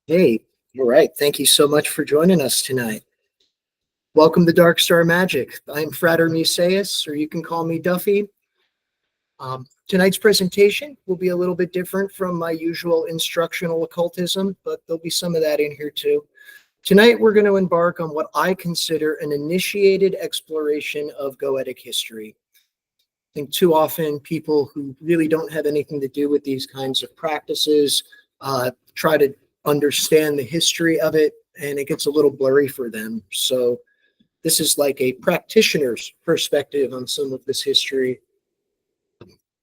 Hey, all right. Thank you so much for joining us tonight. Welcome to Dark Star Magic. I'm Frater Musaeus, or you can call me Duffy. Tonight's presentation will be a little bit different from my usual instructional occultism, but there'll be some of that in here too. Tonight, we're going to embark on what I consider an initiated exploration of Goetic history. I think too often people who really don't have anything to do with these kinds of practices try to understand the history of it, and it gets a little blurry for them. So this is like a practitioner's perspective on some of this history.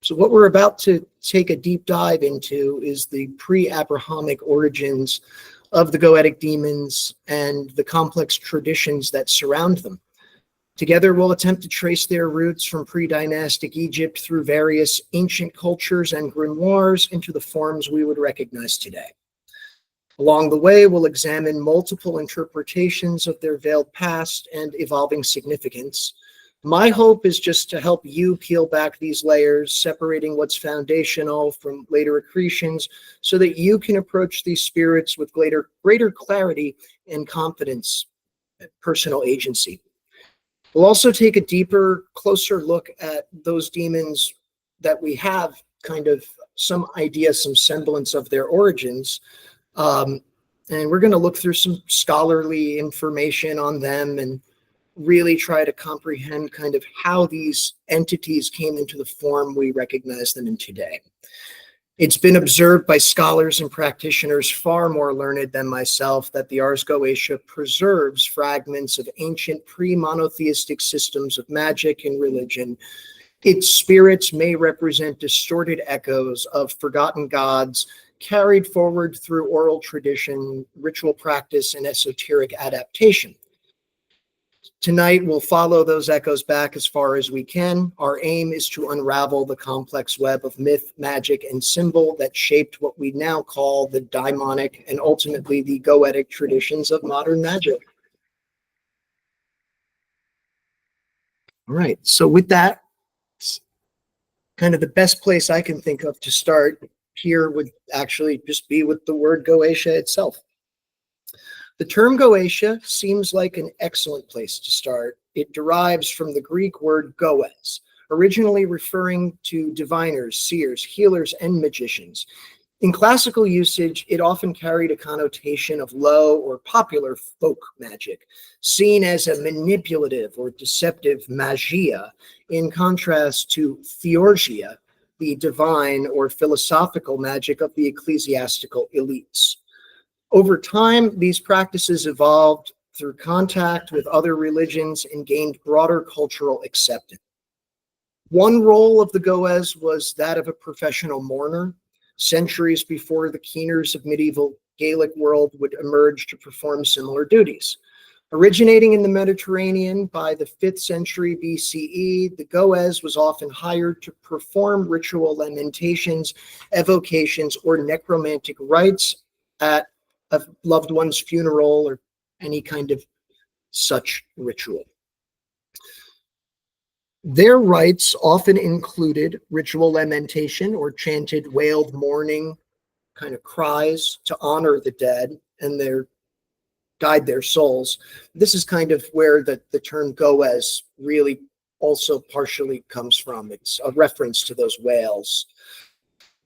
So what we're about to take a deep dive into is the pre-Abrahamic origins of the Goetic demons and the complex traditions that surround them. Together, we'll attempt to trace their roots from pre-dynastic Egypt through various ancient cultures and grimoires into the forms we would recognize today. Along the way, we'll examine multiple interpretations of their veiled past and evolving significance. My hope is just to help you peel back these layers, separating what's foundational from later accretions, so that you can approach these spirits with greater clarity and confidence, personal agency. We'll also take a deeper, closer look at those demons that we have kind of some idea, some semblance of their origins. And we're going to look through some scholarly information on them and really try to comprehend kind of how these entities came into the form we recognize them in today. It's been observed by scholars and practitioners far more learned than myself that the Ars Goetia preserves fragments of ancient pre-monotheistic systems of magic and religion. Its spirits may represent distorted echoes of forgotten gods carried forward through oral tradition, ritual practice, and esoteric adaptation. Tonight, we'll follow those echoes back as far as we can. Our aim is to unravel the complex web of myth, magic, and symbol that shaped what we now call the Daemonic and ultimately the Goetic traditions of modern magic. All right, so with that, kind of the best place I can think of to start here would actually just be with the word Goetia itself. The term Goetia seems like an excellent place to start. It derives from the Greek word goes, originally referring to diviners, seers, healers, and magicians. In classical usage, it often carried a connotation of low or popular folk magic, seen as a manipulative or deceptive magia, in contrast to theurgia, the divine or philosophical magic of the ecclesiastical elites. Over time, these practices evolved through contact with other religions and gained broader cultural acceptance. One role of the goes was that of a professional mourner. Centuries before the keeners of medieval Gaelic world would emerge to perform similar duties. Originating in the Mediterranean by the 5th century BCE, the goes was often hired to perform ritual lamentations, evocations, or necromantic rites at a loved one's funeral or any kind of such ritual. Their rites often included ritual lamentation or chanted wailed mourning kind of cries to honor the dead and guide their souls. This is kind of where the term goes really also partially comes from. It's a reference to those wails.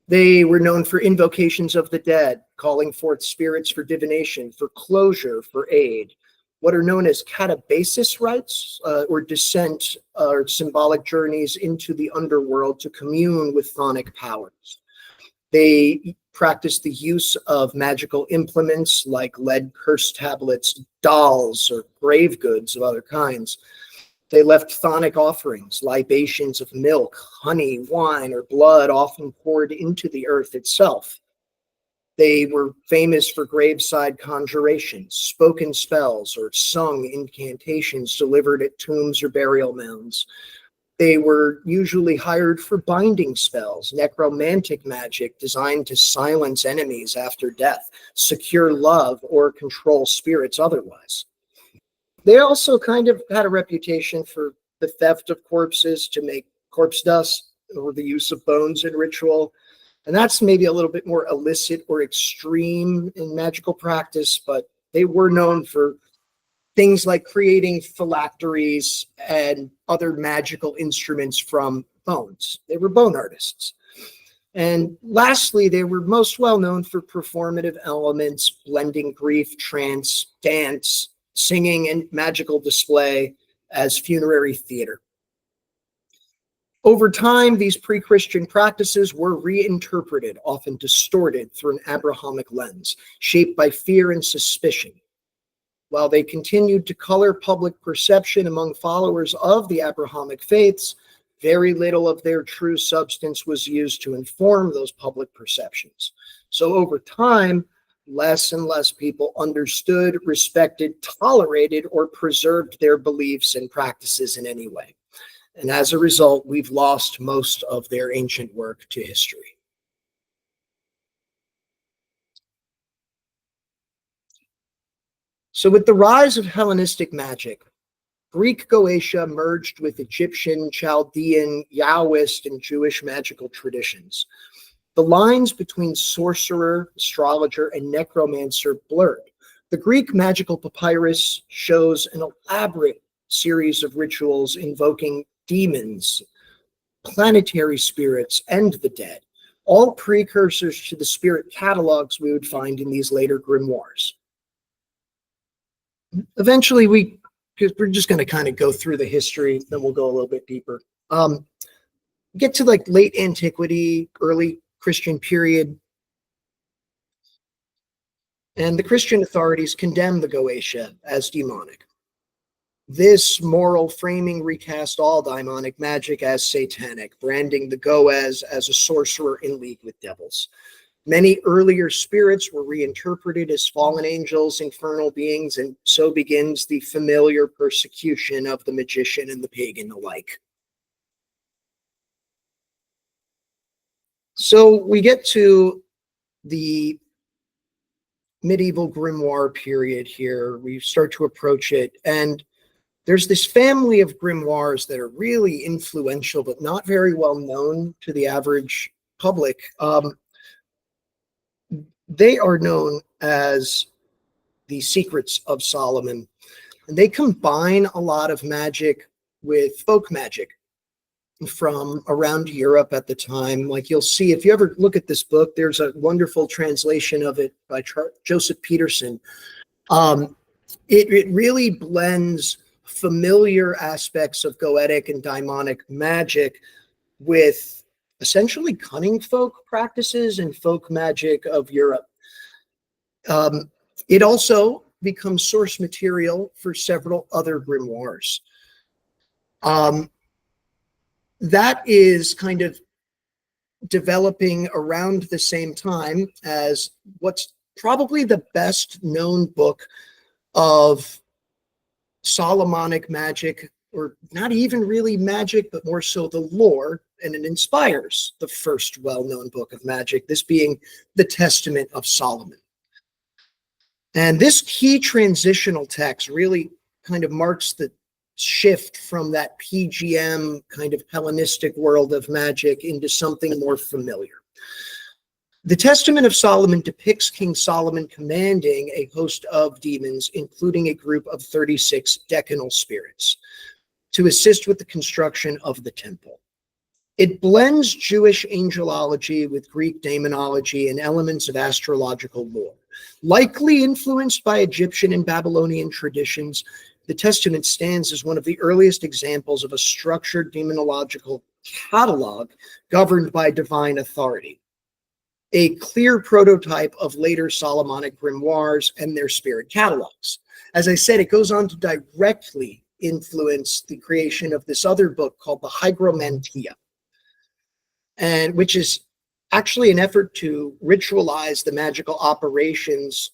They were known for invocations of the dead, calling forth spirits for divination, for closure, for aid. What are known as catabasis rites or descent or symbolic journeys into the underworld to commune with chthonic powers. They practiced the use of magical implements like lead curse tablets, dolls, or grave goods of other kinds. They left chthonic offerings, libations of milk, honey, wine, or blood, often poured into the earth itself. They were famous for graveside conjurations, spoken spells, or sung incantations delivered at tombs or burial mounds. They were usually hired for binding spells, necromantic magic designed to silence enemies after death, secure love, or control spirits otherwise. They also kind of had a reputation for the theft of corpses to make corpse dust or the use of bones in ritual. And that's maybe a little bit more illicit or extreme in magical practice, but they were known for things like creating phylacteries and other magical instruments from bones. They were bone artists. And lastly, they were most well known for performative elements, blending grief, trance, dance, singing, and magical display as funerary theater. Over time, these pre-Christian practices were reinterpreted, often distorted through an Abrahamic lens, shaped by fear and suspicion. While they continued to color public perception among followers of the Abrahamic faiths, very little of their true substance was used to inform those public perceptions. So over time, less and less people understood, respected, tolerated, or preserved their beliefs and practices in any way. And as a result, we've lost most of their ancient work to history. So with the rise of Hellenistic magic, Greek Goetia merged with Egyptian, Chaldean, Yahwist, and Jewish magical traditions. The lines between sorcerer, astrologer, and necromancer blurred. The Greek magical papyrus shows an elaborate series of rituals invoking demons, planetary spirits, and the dead, all precursors to the spirit catalogs we would find in these later grimoires. Eventually, we're just going to kind of go through the history, then we'll go a little bit deeper. Get to like late antiquity, early Christian period, and the Christian authorities condemned the Goetia as demonic. This moral framing recast all daemonic magic as satanic, branding the Goez as a sorcerer in league with devils. Many earlier spirits were reinterpreted as fallen angels, infernal beings, and so begins the familiar persecution of the magician and the pagan alike. So we get to the medieval grimoire period here. We start to approach it, and there's this family of grimoires that are really influential, but not very well known to the average public. They are known as the Secrets of Solomon, and they combine a lot of magic with folk magic from around Europe at the time. Like you'll see, if you ever look at this book, there's a wonderful translation of it by Joseph Peterson. It really blends familiar aspects of Goetic and Daemonic magic with essentially cunning folk practices and folk magic of Europe. It also becomes source material for several other grimoires. That is kind of developing around the same time as what's probably the best known book of Solomonic magic, or not even really magic, but more so the lore, and it inspires the first well-known book of magic, this being the Testament of Solomon. And this key transitional text really kind of marks the shift from that PGM kind of Hellenistic world of magic into something more familiar. The Testament of Solomon depicts King Solomon commanding a host of demons, including a group of 36 decanal spirits, to assist with the construction of the temple. It blends Jewish angelology with Greek daemonology and elements of astrological lore. Likely influenced by Egyptian and Babylonian traditions, the Testament stands as one of the earliest examples of a structured demonological catalog governed by divine authority, a clear prototype of later Solomonic grimoires and their spirit catalogs. As I said, it goes on to directly influence the creation of this other book called the Hygromantia, and which is actually an effort to ritualize the magical operations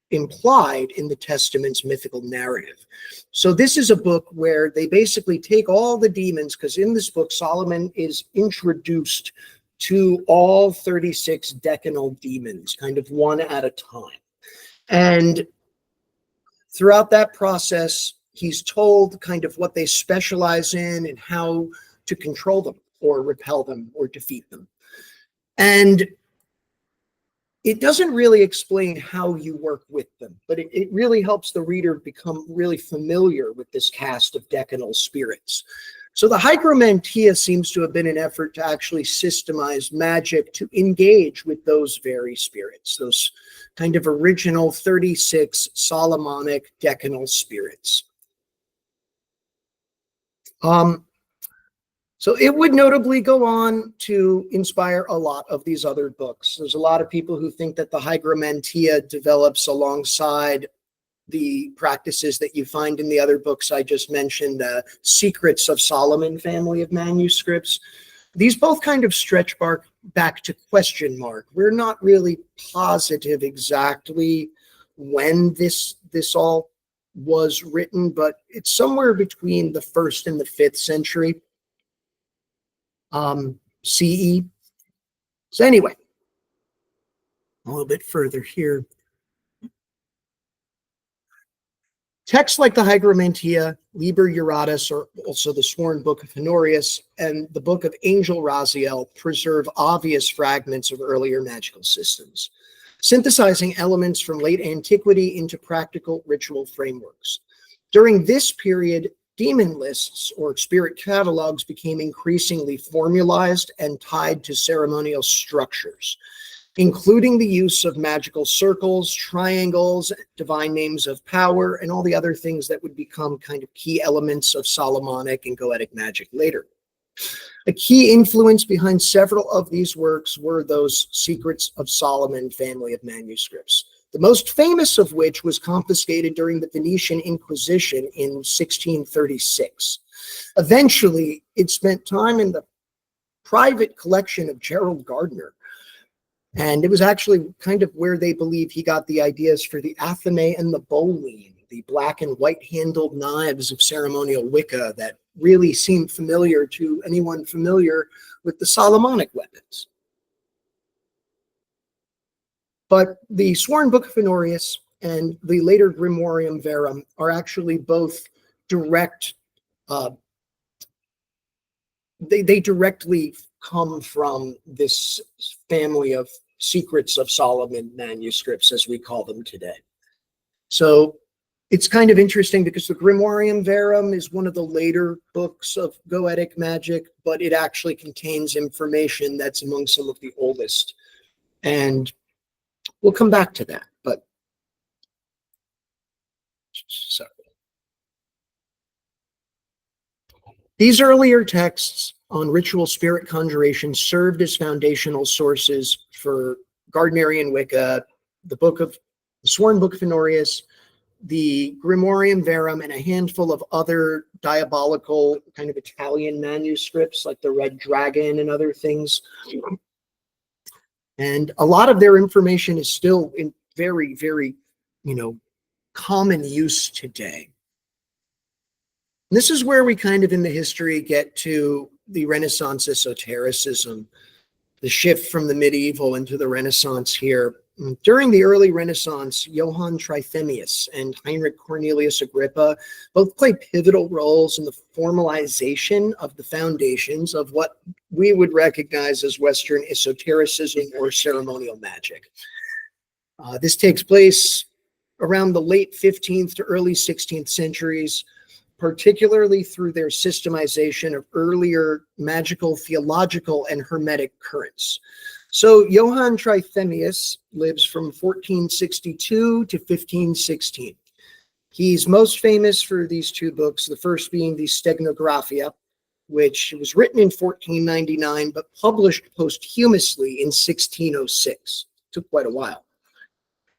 implied in the Testament's mythical narrative. So this is a book where they basically take all the demons, because in this book, Solomon is introduced to all 36 decanal demons, kind of one at a time. And throughout that process, he's told kind of what they specialize in and how to control them or repel them or defeat them. And it doesn't really explain how you work with them, but it really helps the reader become really familiar with this cast of decanal spirits. So the Hygromantia seems to have been an effort to actually systemize magic to engage with those very spirits, those kind of original 36 Solomonic decanal spirits. So it would notably go on to inspire a lot of these other books. There's a lot of people who think that the Hygromantia develops alongside the practices that you find in the other books I just mentioned, the Secrets of Solomon family of manuscripts. These both kind of stretch back to question mark. We're not really positive exactly when this all was written, but it's somewhere between the 1st and the 5th century. CE. So anyway, a little bit further here. Texts like the Hygromantia, Liber Juratus, or also the Sworn Book of Honorius, and the Book of Angel Raziel preserve obvious fragments of earlier magical systems, synthesizing elements from late antiquity into practical ritual frameworks. During this period, demon lists or spirit catalogs became increasingly formalized and tied to ceremonial structures, including the use of magical circles, triangles, divine names of power, and all the other things that would become kind of key elements of Solomonic and Goetic magic later. A key influence behind several of these works were those Secrets of Solomon family of manuscripts, the most famous of which was confiscated during the Venetian Inquisition in 1636. Eventually, it spent time in the private collection of Gerald Gardner, and it was actually kind of where they believe he got the ideas for the athame and the bowline, the black and white handled knives of ceremonial Wicca that really seemed familiar to anyone familiar with the Solomonic weapons. But the Sworn Book of Honorius and the later Grimoire Verum are actually both direct, they directly come from this family of Secrets of Solomon manuscripts, as we call them today. So it's kind of interesting because the Grimoire Verum is one of the later books of Goetic magic, but it actually contains information that's among some of the oldest. And we'll come back to that, but sorry. These earlier texts on ritual spirit conjuration served as foundational sources for Gardnerian Wicca, the Sworn Book of Honorius, the Grimoire Verum, and a handful of other diabolical kind of Italian manuscripts like the Red Dragon and other things. And a lot of their information is still in very, very, common use today. And this is where we kind of in the history get to the Renaissance esotericism, the shift from the medieval into the Renaissance here. During the early Renaissance, Johann Trithemius and Heinrich Cornelius Agrippa both played pivotal roles in the formalization of the foundations of what we would recognize as Western esotericism or ceremonial magic. This takes place around the late 15th to early 16th centuries, particularly through their systemization of earlier magical, theological, and hermetic currents. So Johann Trithemius lives from 1462 to 1516. He's most famous for these two books, the first being the Stegnographia, which was written in 1499 but published posthumously in 1606. It took quite a while.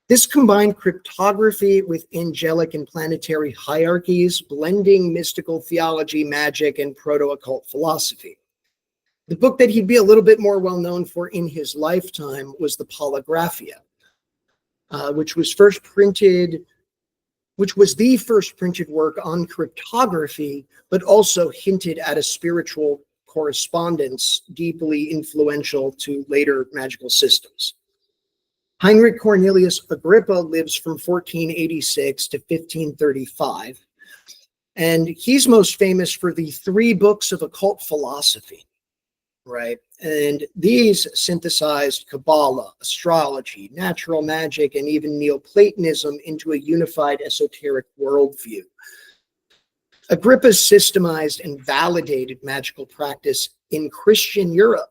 This combined cryptography with angelic and planetary hierarchies, blending mystical theology, magic, and proto-occult philosophy. The book that he'd be a little bit more well known for in his lifetime was the Polygraphia, which was the first printed work on cryptography, but also hinted at a spiritual correspondence deeply influential to later magical systems. Heinrich Cornelius Agrippa lives from 1486 to 1535, and he's most famous for the 3 books of occult philosophy, right? And these synthesized Kabbalah, astrology, natural magic, and even Neoplatonism into a unified esoteric worldview. Agrippa systemized and validated magical practice in Christian Europe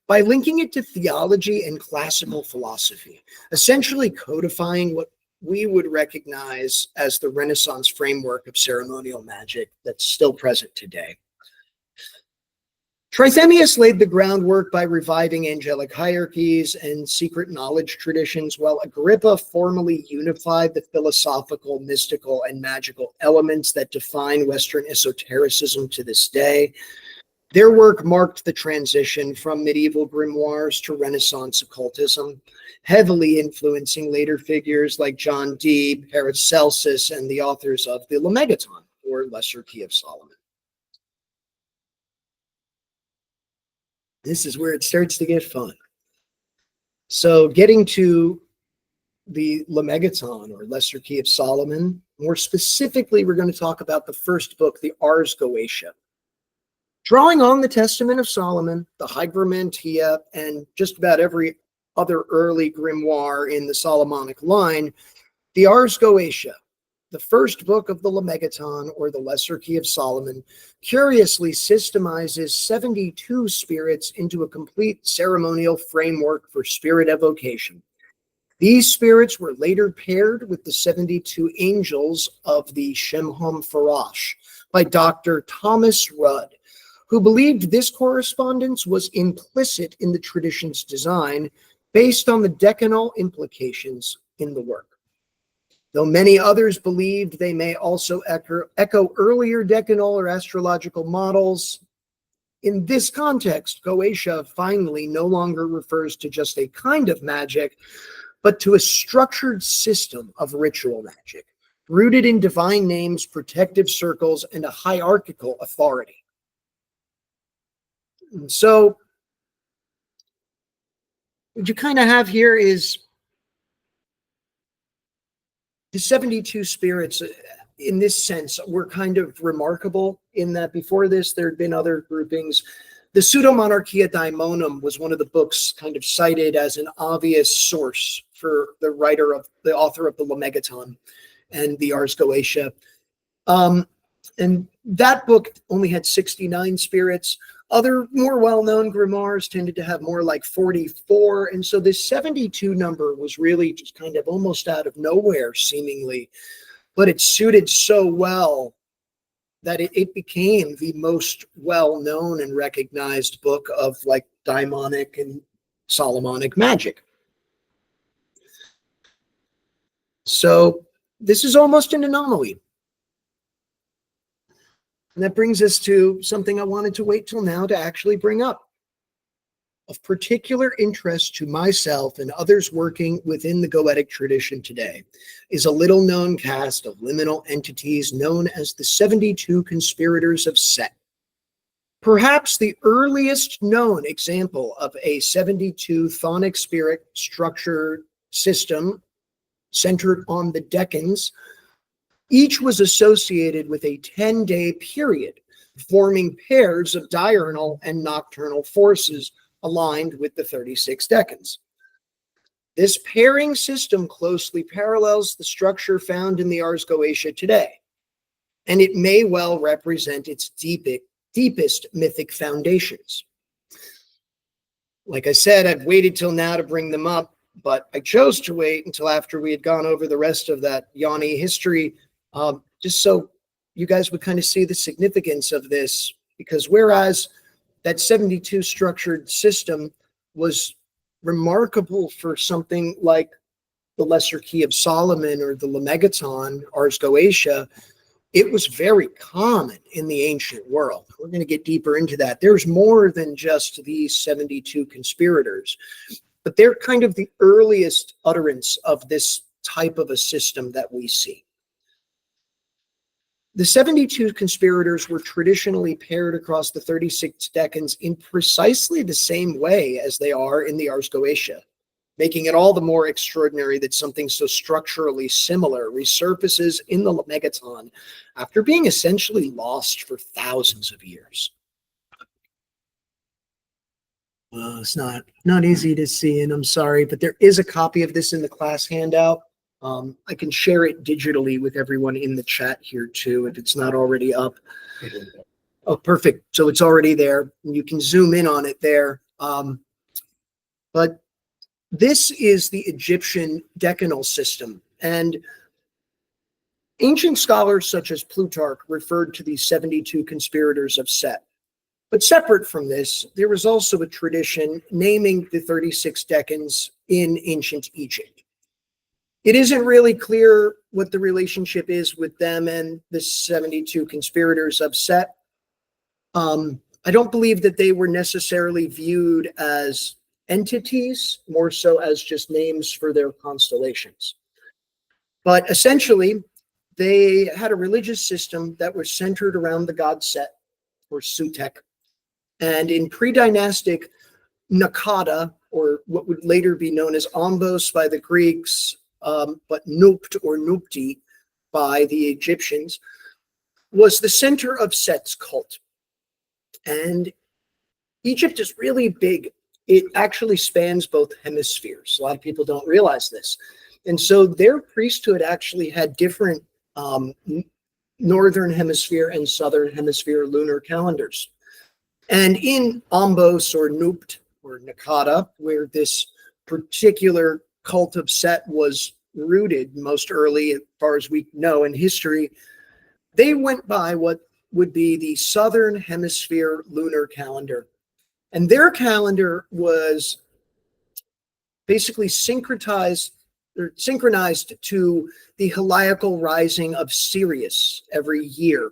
by linking it to theology and classical philosophy, essentially codifying what we would recognize as the Renaissance framework of ceremonial magic that's still present today. Trithemius laid the groundwork by reviving angelic hierarchies and secret knowledge traditions, while Agrippa formally unified the philosophical, mystical, and magical elements that define Western esotericism to this day. Their work marked the transition from medieval grimoires to Renaissance occultism, heavily influencing later figures like John Dee, Paracelsus, and the authors of the Lemegeton, or Lesser Key of Solomon. This is where it starts to get fun. So getting to the Lemegeton, or Lesser Key of Solomon, more specifically, we're going to talk about the first book, the Ars Goetia. Drawing on the Testament of Solomon, the Hygromantia, and just about every other early grimoire in the Solomonic line, the Ars Goetia, the first book of the Lemegeton, or the Lesser Key of Solomon, curiously systemizes 72 spirits into a complete ceremonial framework for spirit evocation. These spirits were later paired with the 72 angels of the Shemham Farash by Dr. Thomas Rudd, who believed this correspondence was implicit in the tradition's design based on the decanal implications in the work. Though many others believed they may also echo earlier decanal or astrological models, in this context, Goetia finally no longer refers to just a kind of magic, but to a structured system of ritual magic, rooted in divine names, protective circles, and a hierarchical authority. And so what you kind of have here is the 72 spirits, in this sense, were kind of remarkable in that before this, there had been other groupings. The Pseudomonarchia Daemonum was one of the books kind of cited as an obvious source for the author of the Lemegeton and the Ars Goetia. And that book only had 69 spirits. Other more well-known grimoires tended to have more like 44. And so this 72 number was really just kind of almost out of nowhere, seemingly. But it suited so well that it became the most well-known and recognized book of like Daemonic and Solomonic magic. So this is almost an anomaly. And that brings us to something I wanted to wait till now to actually bring up. Of particular interest to myself and others working within the Goetic tradition today is a little-known cast of liminal entities known as the 72 conspirators of Set. Perhaps the earliest known example of a 72 chthonic spirit structure system centered on the decans. Each was associated with a 10-day period, forming pairs of diurnal and nocturnal forces aligned with the 36 decans. This pairing system closely parallels the structure found in the Ars Goetia today, and it may well represent its deepest mythic foundations. Like I said, I've waited till now to bring them up, but I chose to wait until after we had gone over the rest of that Yanni history, just so you guys would kind of see the significance of this, because whereas that 72 structured system was remarkable for something like the Lesser Key of Solomon or the Lemegeton, Ars Goetia, it was very common in the ancient world. We're going to get deeper into that. There's more than just these 72 conspirators, but they're kind of the earliest utterance of this type of a system that we see. The 72 conspirators were traditionally paired across the 36 decans in precisely the same way as they are in the Ars Goetia, making it all the more extraordinary that something so structurally similar resurfaces in the Lemegeton after being essentially lost for thousands of years. It's not easy to see, and I'm sorry, but there is a copy of this in the class handout. I can share it digitally with everyone in the chat here too, if it's not already up. Oh, perfect. So it's already there. You can zoom in on it there. But this is the Egyptian decanal system, and ancient scholars such as Plutarch referred to the 72 conspirators of Set. But separate from this, there was also a tradition naming the 36 decans in ancient Egypt. It isn't really clear what the relationship is with them and the 72 conspirators of Set. I don't believe that they were necessarily viewed as entities, more so as just names for their constellations. But essentially, they had a religious system that was centered around the god Set, or Sutek. And in pre-dynastic Nakada, or what would later be known as Ombos by the Greeks, but Nupt or Nupti by the Egyptians, was the center of Set's cult. And Egypt is really big. It actually spans both hemispheres. A lot of people don't realize this. And so their priesthood actually had different northern hemisphere and southern hemisphere lunar calendars. And in Ombos or Nupt or Nakada, where this particular cult of Set was rooted most early, as far as we know in history, they went by what would be the southern hemisphere lunar calendar. And their calendar was basically synchronized to the heliacal rising of Sirius every year.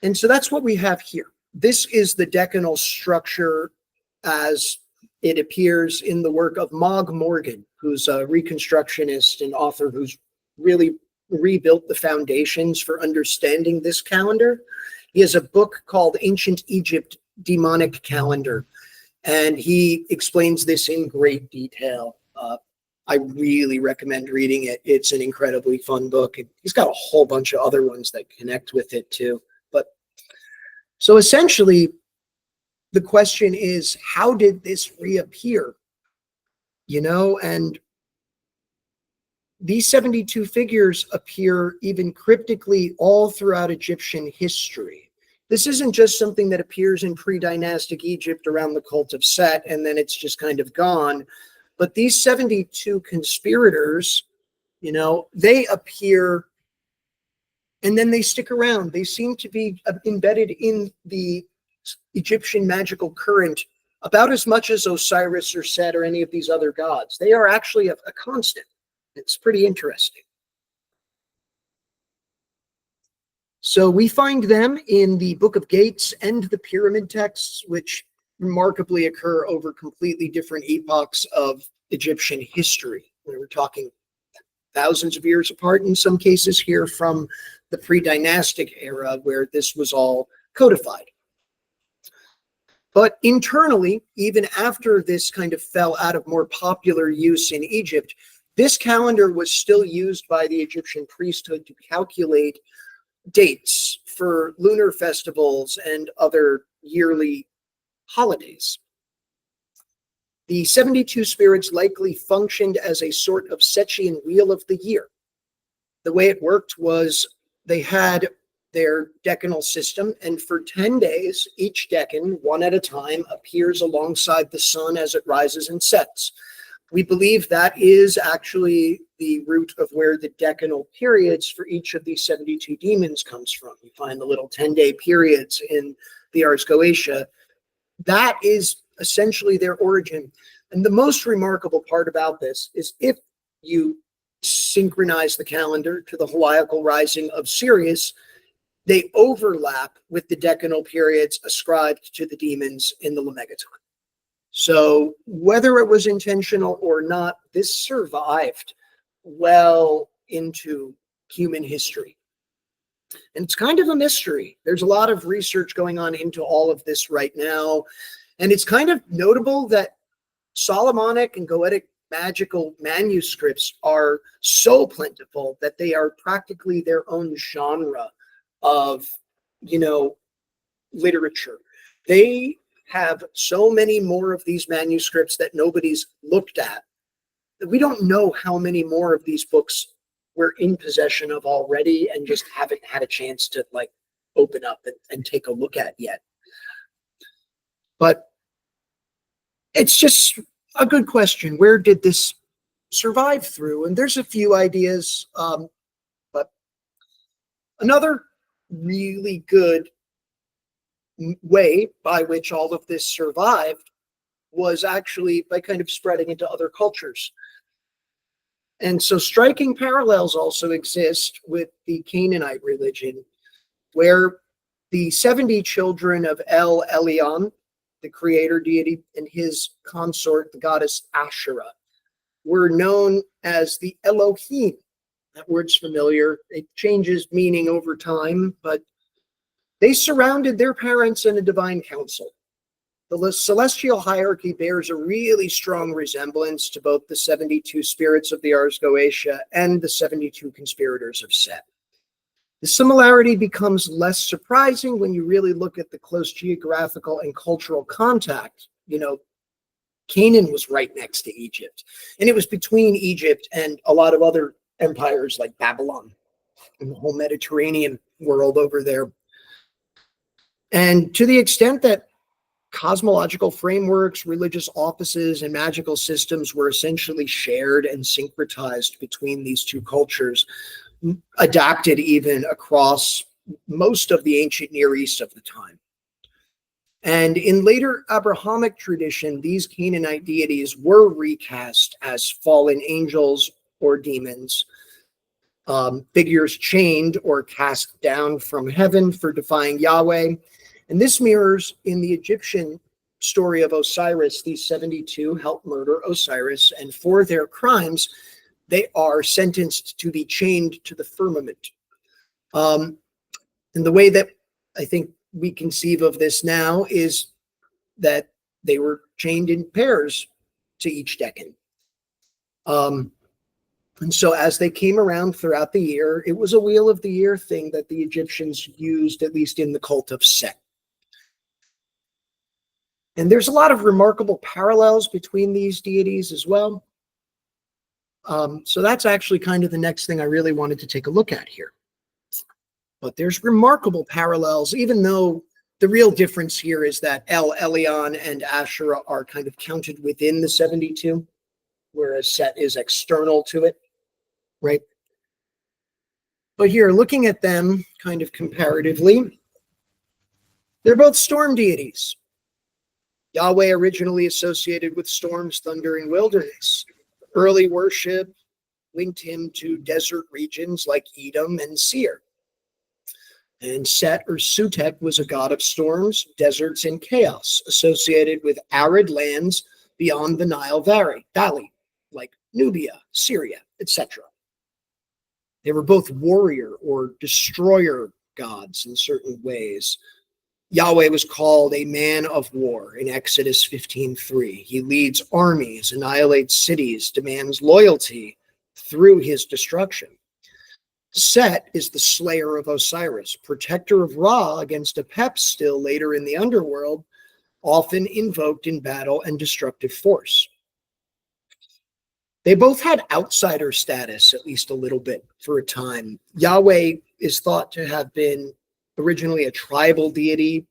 And so that's what we have here. This is the decanal structure as it appears in the work of Mog Morgan, who's a reconstructionist and author who's really rebuilt the foundations for understanding this calendar. He has a book called Ancient Egypt Daemonic Calendar, and he explains this in great detail. I really recommend reading it. It's an incredibly fun book. He's got a whole bunch of other ones that connect with it too. But so essentially, the question is, how did this reappear? And these 72 figures appear even cryptically all throughout Egyptian history. This isn't just something that appears in pre-dynastic Egypt around the cult of Set and then it's just kind of gone. But these 72 conspirators, they appear and then they stick around. They seem to be embedded in the Egyptian magical current about as much as Osiris or Set or any of these other gods. They are actually a constant. It's pretty interesting. So we find them in the Book of Gates and the pyramid texts, which remarkably occur over completely different epochs of Egyptian history. We're talking thousands of years apart in some cases here from the pre-dynastic era where this was all codified. But internally, even after this kind of fell out of more popular use in Egypt, this calendar was still used by the Egyptian priesthood to calculate dates for lunar festivals and other yearly holidays. The 72 spirits likely functioned as a sort of Setchian wheel of the year. The way it worked was they had their decanal system, and for 10 days, each decan, one at a time, appears alongside the sun as it rises and sets. We believe that is actually the root of where the decanal periods for each of these 72 demons comes from. You find the little 10-day periods in the Ars Goetia. That is essentially their origin. And the most remarkable part about this is if you synchronize the calendar to the heliacal rising of Sirius, they overlap with the decanal periods ascribed to the demons in the Lemegeton. So whether it was intentional or not, this survived well into human history. And it's kind of a mystery. There's a lot of research going on into all of this right now. And it's kind of notable that Solomonic and Goetic magical manuscripts are so plentiful that they are practically their own genre of, literature. They have so many more of these manuscripts that nobody's looked at. We don't know how many more of these books we're in possession of already and just haven't had a chance to like open up and take a look at yet. But it's just a good question. Where did this survive through? And there's a few ideas, but another really good way by which all of this survived was actually by kind of spreading into other cultures. And so striking parallels also exist with the Canaanite religion, where the 70 children of El Elyon, the creator deity, and his consort, the goddess Asherah, were known as the Elohim. That word's familiar. It changes meaning over time, but they surrounded their parents in a divine council. The celestial hierarchy bears a really strong resemblance to both the 72 spirits of the Ars Goetia and the 72 conspirators of Set. The similarity becomes less surprising when you really look at the close geographical and cultural contact. You know, Canaan was right next to Egypt, and it was between Egypt and a lot of other empires like Babylon and the whole Mediterranean world over there. And to the extent that cosmological frameworks, religious offices, and magical systems were essentially shared and syncretized between these two cultures, adapted even across most of the ancient Near East of the time. And in later Abrahamic tradition, these Canaanite deities were recast as fallen angels or demons, figures chained or cast down from heaven for defying Yahweh. And this mirrors in the Egyptian story of Osiris. These 72 help murder Osiris, and for their crimes, they are sentenced to be chained to the firmament. And the way that I think we conceive of this now is that they were chained in pairs to each decan. And so as they came around throughout the year, it was a wheel of the year thing that the Egyptians used, at least in the cult of Set. And there's a lot of remarkable parallels between these deities as well. So that's actually kind of the next thing I really wanted to take a look at here. But there's remarkable parallels, even though the real difference here is that El Elyon and Asherah are kind of counted within the 72, whereas Set is external to it, right? But here, looking at them kind of comparatively, they're both storm deities. Yahweh originally associated with storms, thunder, and wilderness. Early worship linked him to desert regions like Edom and Seir. And Set or Sutek was a god of storms, deserts, and chaos, associated with arid lands beyond the Nile Valley, like Nubia, Syria, etc. They were both warrior or destroyer gods in certain ways. Yahweh was called a man of war in Exodus 15:3. He leads armies, annihilates cities, demands loyalty through his destruction. Set is the slayer of Osiris, protector of Ra against Apep still later in the underworld, often invoked in battle and destructive force. They both had outsider status, at least a little bit, for a time. Yahweh is thought to have been originally a tribal deity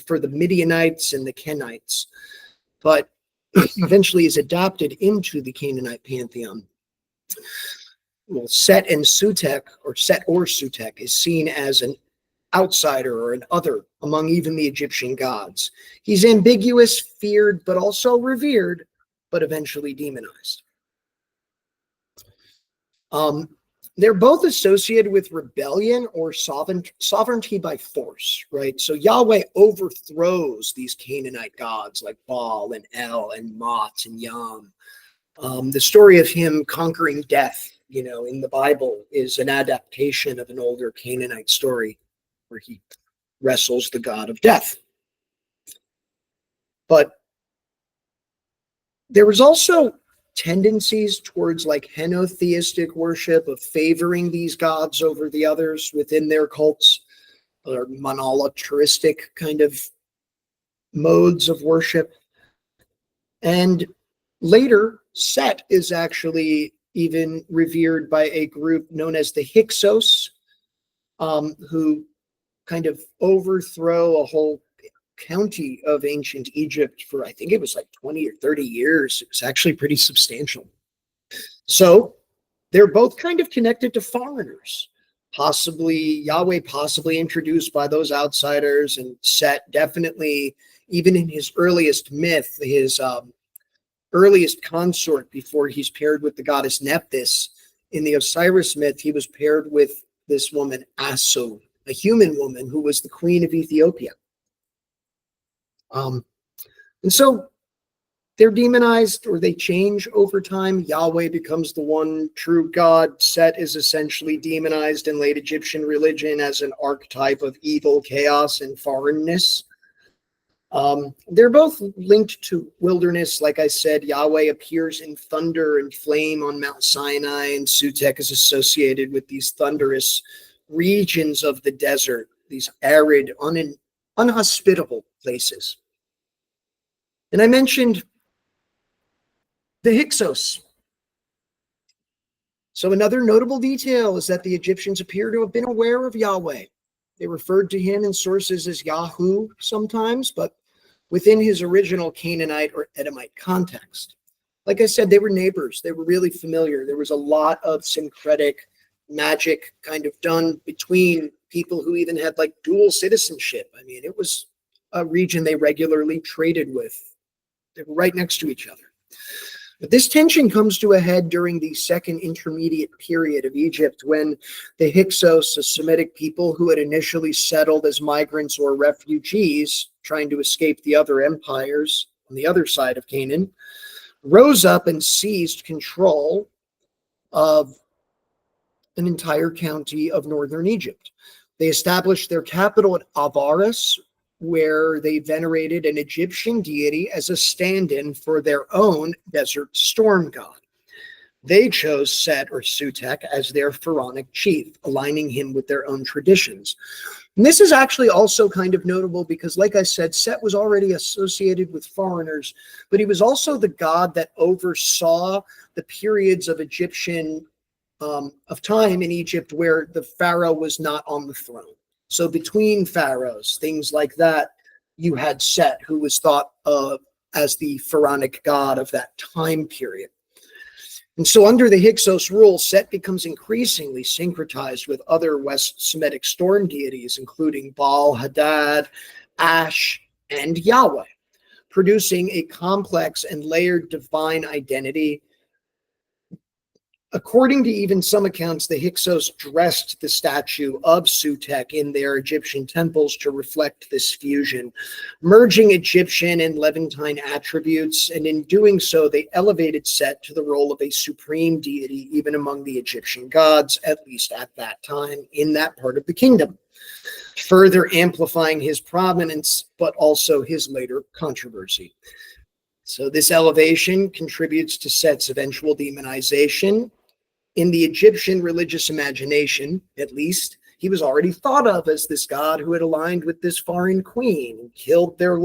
for the Midianites and the Kenites, but eventually is adopted into the Canaanite pantheon. Well, Set or Sutek is seen as an outsider or an other among even the Egyptian gods. He's ambiguous, feared, but also revered, but eventually demonized. They're both associated with rebellion or sovereignty by force, right? So Yahweh overthrows these Canaanite gods like Baal and El and Mot and Yam. The story of him conquering death, in the Bible is an adaptation of an older Canaanite story where he wrestles the god of death. But there was also tendencies towards like henotheistic worship of favoring these gods over the others within their cults, or monolatristic kind of modes of worship. And later, Set is actually even revered by a group known as the Hyksos, who kind of overthrow a whole county of ancient Egypt for, I think it was like 20 or 30 years. It was actually pretty substantial. So they're both kind of connected to foreigners, possibly Yahweh, possibly introduced by those outsiders, and Set definitely, even in his earliest myth, his earliest consort before he's paired with the goddess Nephthys. In the Osiris myth, he was paired with this woman, Aso, a human woman who was the queen of Ethiopia. And so they're demonized, or they change over time. Yahweh becomes the one true God. Set is essentially demonized in late Egyptian religion as an archetype of evil, chaos, and foreignness. They're both linked to wilderness. Like I said, Yahweh appears in thunder and flame on Mount Sinai, and Sutekh is associated with these thunderous regions of the desert, these arid, unhospitable places. And I mentioned the Hyksos. So another notable detail is that the Egyptians appear to have been aware of Yahweh. They referred to him in sources as Yahu sometimes, but within his original Canaanite or Edomite context. Like I said, they were neighbors. They were really familiar. There was a lot of syncretic magic kind of done between people who even had like dual citizenship. I mean, it was a region they regularly traded with. They were right next to each other. But this tension comes to a head during the second intermediate period of Egypt, when the Hyksos, a Semitic people who had initially settled as migrants or refugees trying to escape the other empires on the other side of Canaan, rose up and seized control of an entire county of northern Egypt. They established their capital at Avaris, where they venerated an Egyptian deity as a stand-in for their own desert storm god. They chose Set or Sutekh as their pharaonic chief, aligning him with their own traditions. And this is actually also kind of notable because, like I said, Set was already associated with foreigners, but he was also the god that oversaw the periods of Egyptian of time in Egypt where the pharaoh was not on the throne. So between pharaohs, things like that, you had Set, who was thought of as the pharaonic god of that time period. And so under the Hyksos rule, Set becomes increasingly syncretized with other West Semitic storm deities, including Baal, Hadad, Ash, and Yahweh, producing a complex and layered divine identity. According to even some accounts, the Hyksos dressed the statue of Sutekh in their Egyptian temples to reflect this fusion, merging Egyptian and Levantine attributes, and in doing so, they elevated Set to the role of a supreme deity, even among the Egyptian gods, at least at that time, in that part of the kingdom, further amplifying his prominence, but also his later controversy. So this elevation contributes to Set's eventual demonization. In the Egyptian religious imagination, at least, he was already thought of as this god who had aligned with this foreign queen and killed their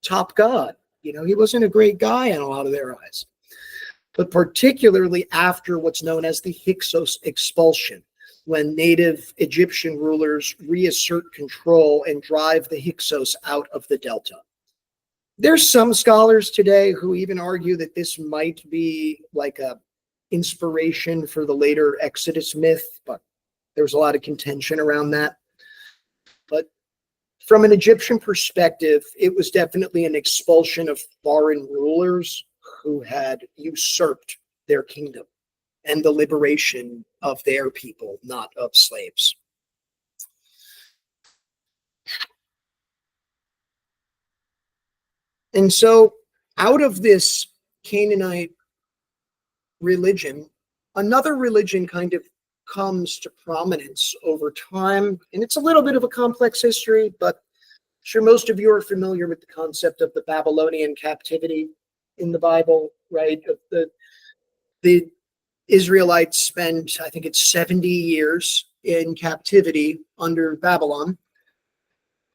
top god. You know, he wasn't a great guy in a lot of their eyes. But particularly after what's known as the Hyksos expulsion, when native Egyptian rulers reassert control and drive the Hyksos out of the Delta. There's some scholars today who even argue that this might be like a inspiration for the later Exodus myth, but there's a lot of contention around that. But from an Egyptian perspective, it was definitely an expulsion of foreign rulers who had usurped their kingdom and the liberation of their people, not of slaves. And so out of this Canaanite religion, another religion kind of comes to prominence over time. And it's a little bit of a complex history, but I'm sure most of you are familiar with the concept of the Babylonian captivity in the Bible, right? The Israelites spend, I think it's 70 years in captivity under Babylon.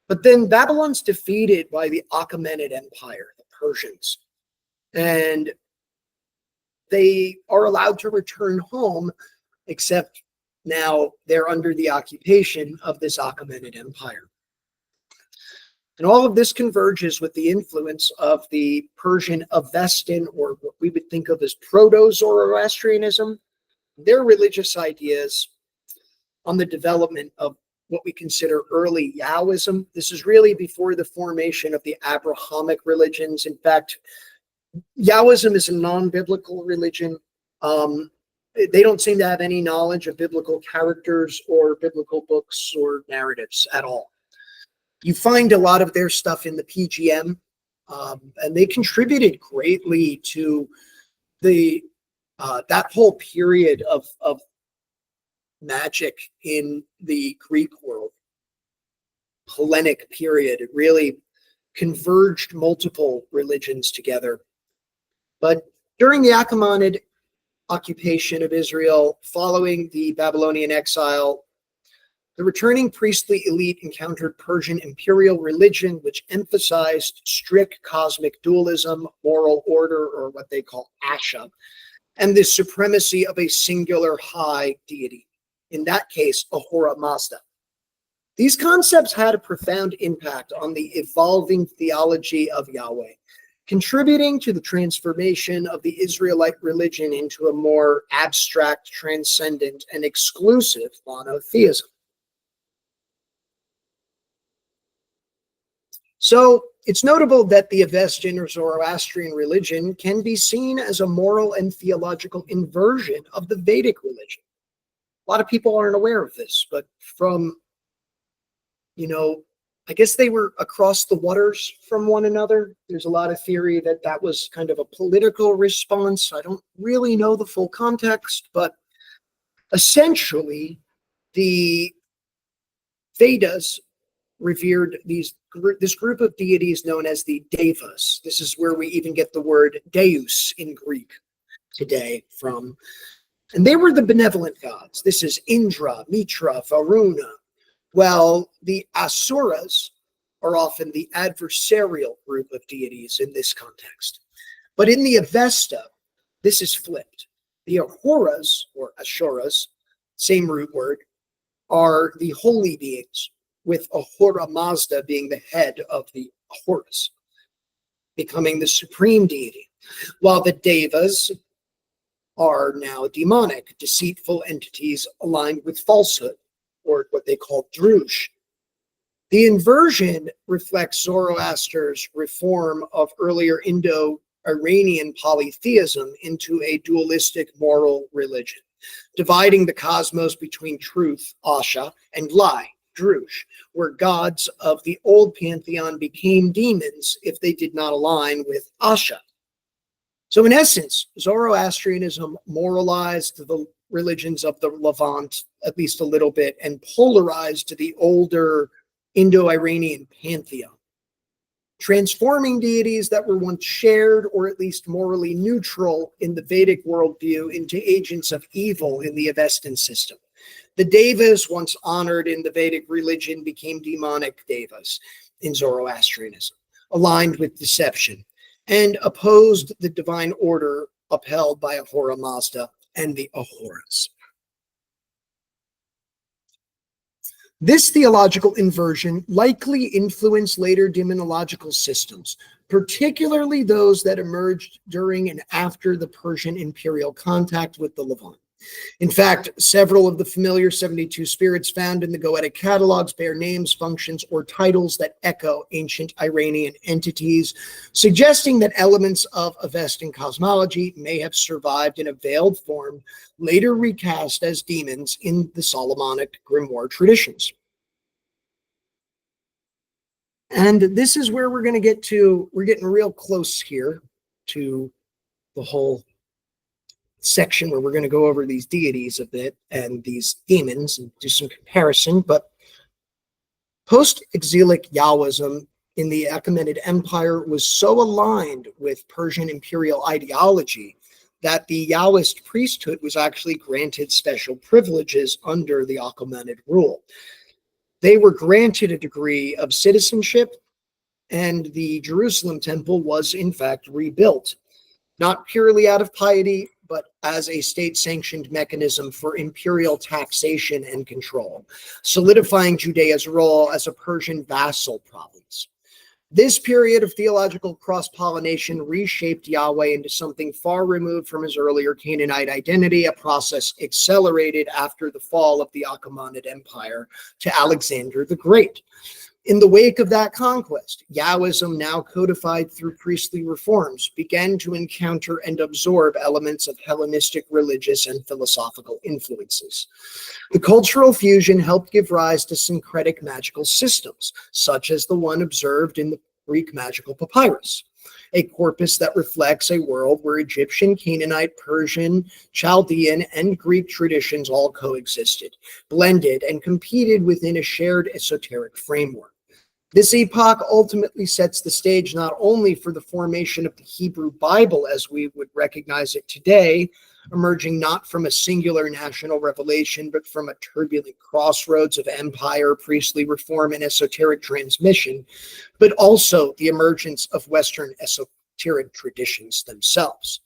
But then Babylon's defeated by the Achaemenid Empire, the Persians, and they are allowed to return home, except now they're under the occupation of this Achaemenid Empire. And all of this converges with the influence of the Persian Avestan, or what we would think of as Proto-Zoroastrianism, their religious ideas on the development of what we consider early Yahwism. This is really before the formation of the Abrahamic religions. In fact, Yahwism is a non-biblical religion. They don't seem to have any knowledge of biblical characters or biblical books or narratives at all. You find a lot of their stuff in the PGM, and they contributed greatly to the that whole period of magic in the Greek world, Hellenic period. It really converged multiple religions together. But during the Achaemenid occupation of Israel, following the Babylonian exile, the returning priestly elite encountered Persian imperial religion, which emphasized strict cosmic dualism, moral order, or what they call Asha, and the supremacy of a singular high deity, in that case, Ahura Mazda. These concepts had a profound impact on the evolving theology of Yahweh, contributing to the transformation of the Israelite religion into a more abstract, transcendent, and exclusive monotheism. So it's notable that the Avestan or Zoroastrian religion can be seen as a moral and theological inversion of the Vedic religion. A lot of people aren't aware of this, but from, I guess they were across the waters from one another. There's a lot of theory that that was kind of a political response. I don't really know the full context, but essentially the Vedas revered this group of deities known as the Devas. This is where we even get the word deus in Greek today from. And they were the benevolent gods. This is Indra, Mitra, Varuna. Well, the Asuras are often the adversarial group of deities in this context. But in the Avesta, this is flipped. The Ahuras, or Ashuras, same root word, are the holy beings, with Ahura Mazda being the head of the Ahuras, becoming the supreme deity, while the Devas are now demonic, deceitful entities aligned with falsehood, or what they call drush. The inversion reflects Zoroaster's reform of earlier Indo-Iranian polytheism into a dualistic moral religion, dividing the cosmos between truth, Asha, and lie, drush, where gods of the old pantheon became demons if they did not align with Asha. So in essence, Zoroastrianism moralized the religions of the Levant at least a little bit and polarized the older Indo-Iranian pantheon, transforming deities that were once shared or at least morally neutral in the Vedic worldview into agents of evil in the Avestan system. The Devas, once honored in the Vedic religion, became demonic Devas in Zoroastrianism, aligned with deception, and opposed the divine order upheld by Ahura Mazda and the Ahuras. This theological inversion likely influenced later demonological systems, particularly those that emerged during and after the Persian imperial contact with the Levant. In fact, several of the familiar 72 spirits found in the Goetic catalogs bear names, functions, or titles that echo ancient Iranian entities, suggesting that elements of Avestan cosmology may have survived in a veiled form, later recast as demons in the Solomonic grimoire traditions. And this is where we're going to get to, we're getting real close here to the whole section where we're going to go over these deities a bit and these demons and do some comparison. But post-exilic Yahwism in the Achaemenid Empire was so aligned with Persian imperial ideology that the Yahwist priesthood was actually granted special privileges under the Achaemenid rule. They were granted a degree of citizenship, and the Jerusalem temple was in fact rebuilt, not purely out of piety, but as a state-sanctioned mechanism for imperial taxation and control, solidifying Judea's role as a Persian vassal province. This period of theological cross-pollination reshaped Yahweh into something far removed from his earlier Canaanite identity, a process accelerated after the fall of the Achaemenid Empire to Alexander the Great. In the wake of that conquest, Yahwism, now codified through priestly reforms, began to encounter and absorb elements of Hellenistic religious and philosophical influences. The cultural fusion helped give rise to syncretic magical systems, such as the one observed in the Greek magical papyrus, a corpus that reflects a world where Egyptian, Canaanite, Persian, Chaldean, and Greek traditions all coexisted, blended, and competed within a shared esoteric framework. This epoch ultimately sets the stage not only for the formation of the Hebrew Bible as we would recognize it today, emerging not from a singular national revelation, but from a turbulent crossroads of empire, priestly reform, and esoteric transmission, but also the emergence of Western esoteric traditions themselves.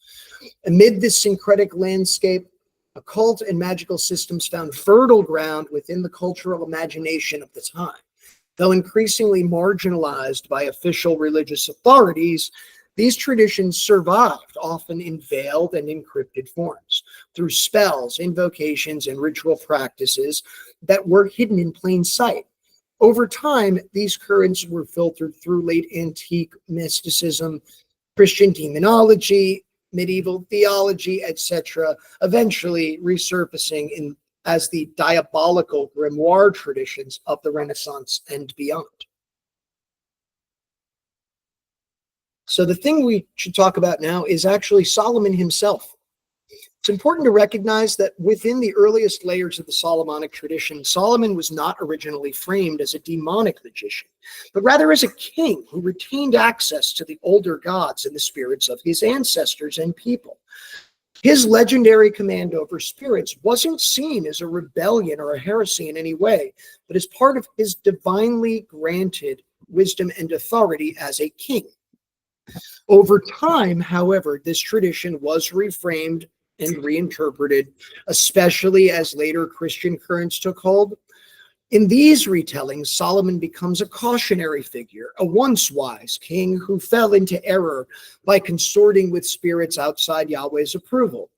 Amid this syncretic landscape, occult and magical systems found fertile ground within the cultural imagination of the time. Though increasingly marginalized by official religious authorities, these traditions survived, often in veiled and encrypted forms, through spells, invocations, and ritual practices that were hidden in plain sight. Over time, these currents were filtered through late antique mysticism, Christian demonology, medieval theology, etc., eventually resurfacing as the diabolical grimoire traditions of the Renaissance and beyond. So the thing we should talk about now is actually Solomon himself. It's important to recognize that within the earliest layers of the Solomonic tradition, Solomon was not originally framed as a demonic magician, but rather as a king who retained access to the older gods and the spirits of his ancestors and people. His legendary command over spirits wasn't seen as a rebellion or a heresy in any way, but as part of his divinely granted wisdom and authority as a king. Over time, however, this tradition was reframed and reinterpreted, especially as later Christian currents took hold. In these retellings, Solomon becomes a cautionary figure, a once wise king who fell into error by consorting with spirits outside Yahweh's approval.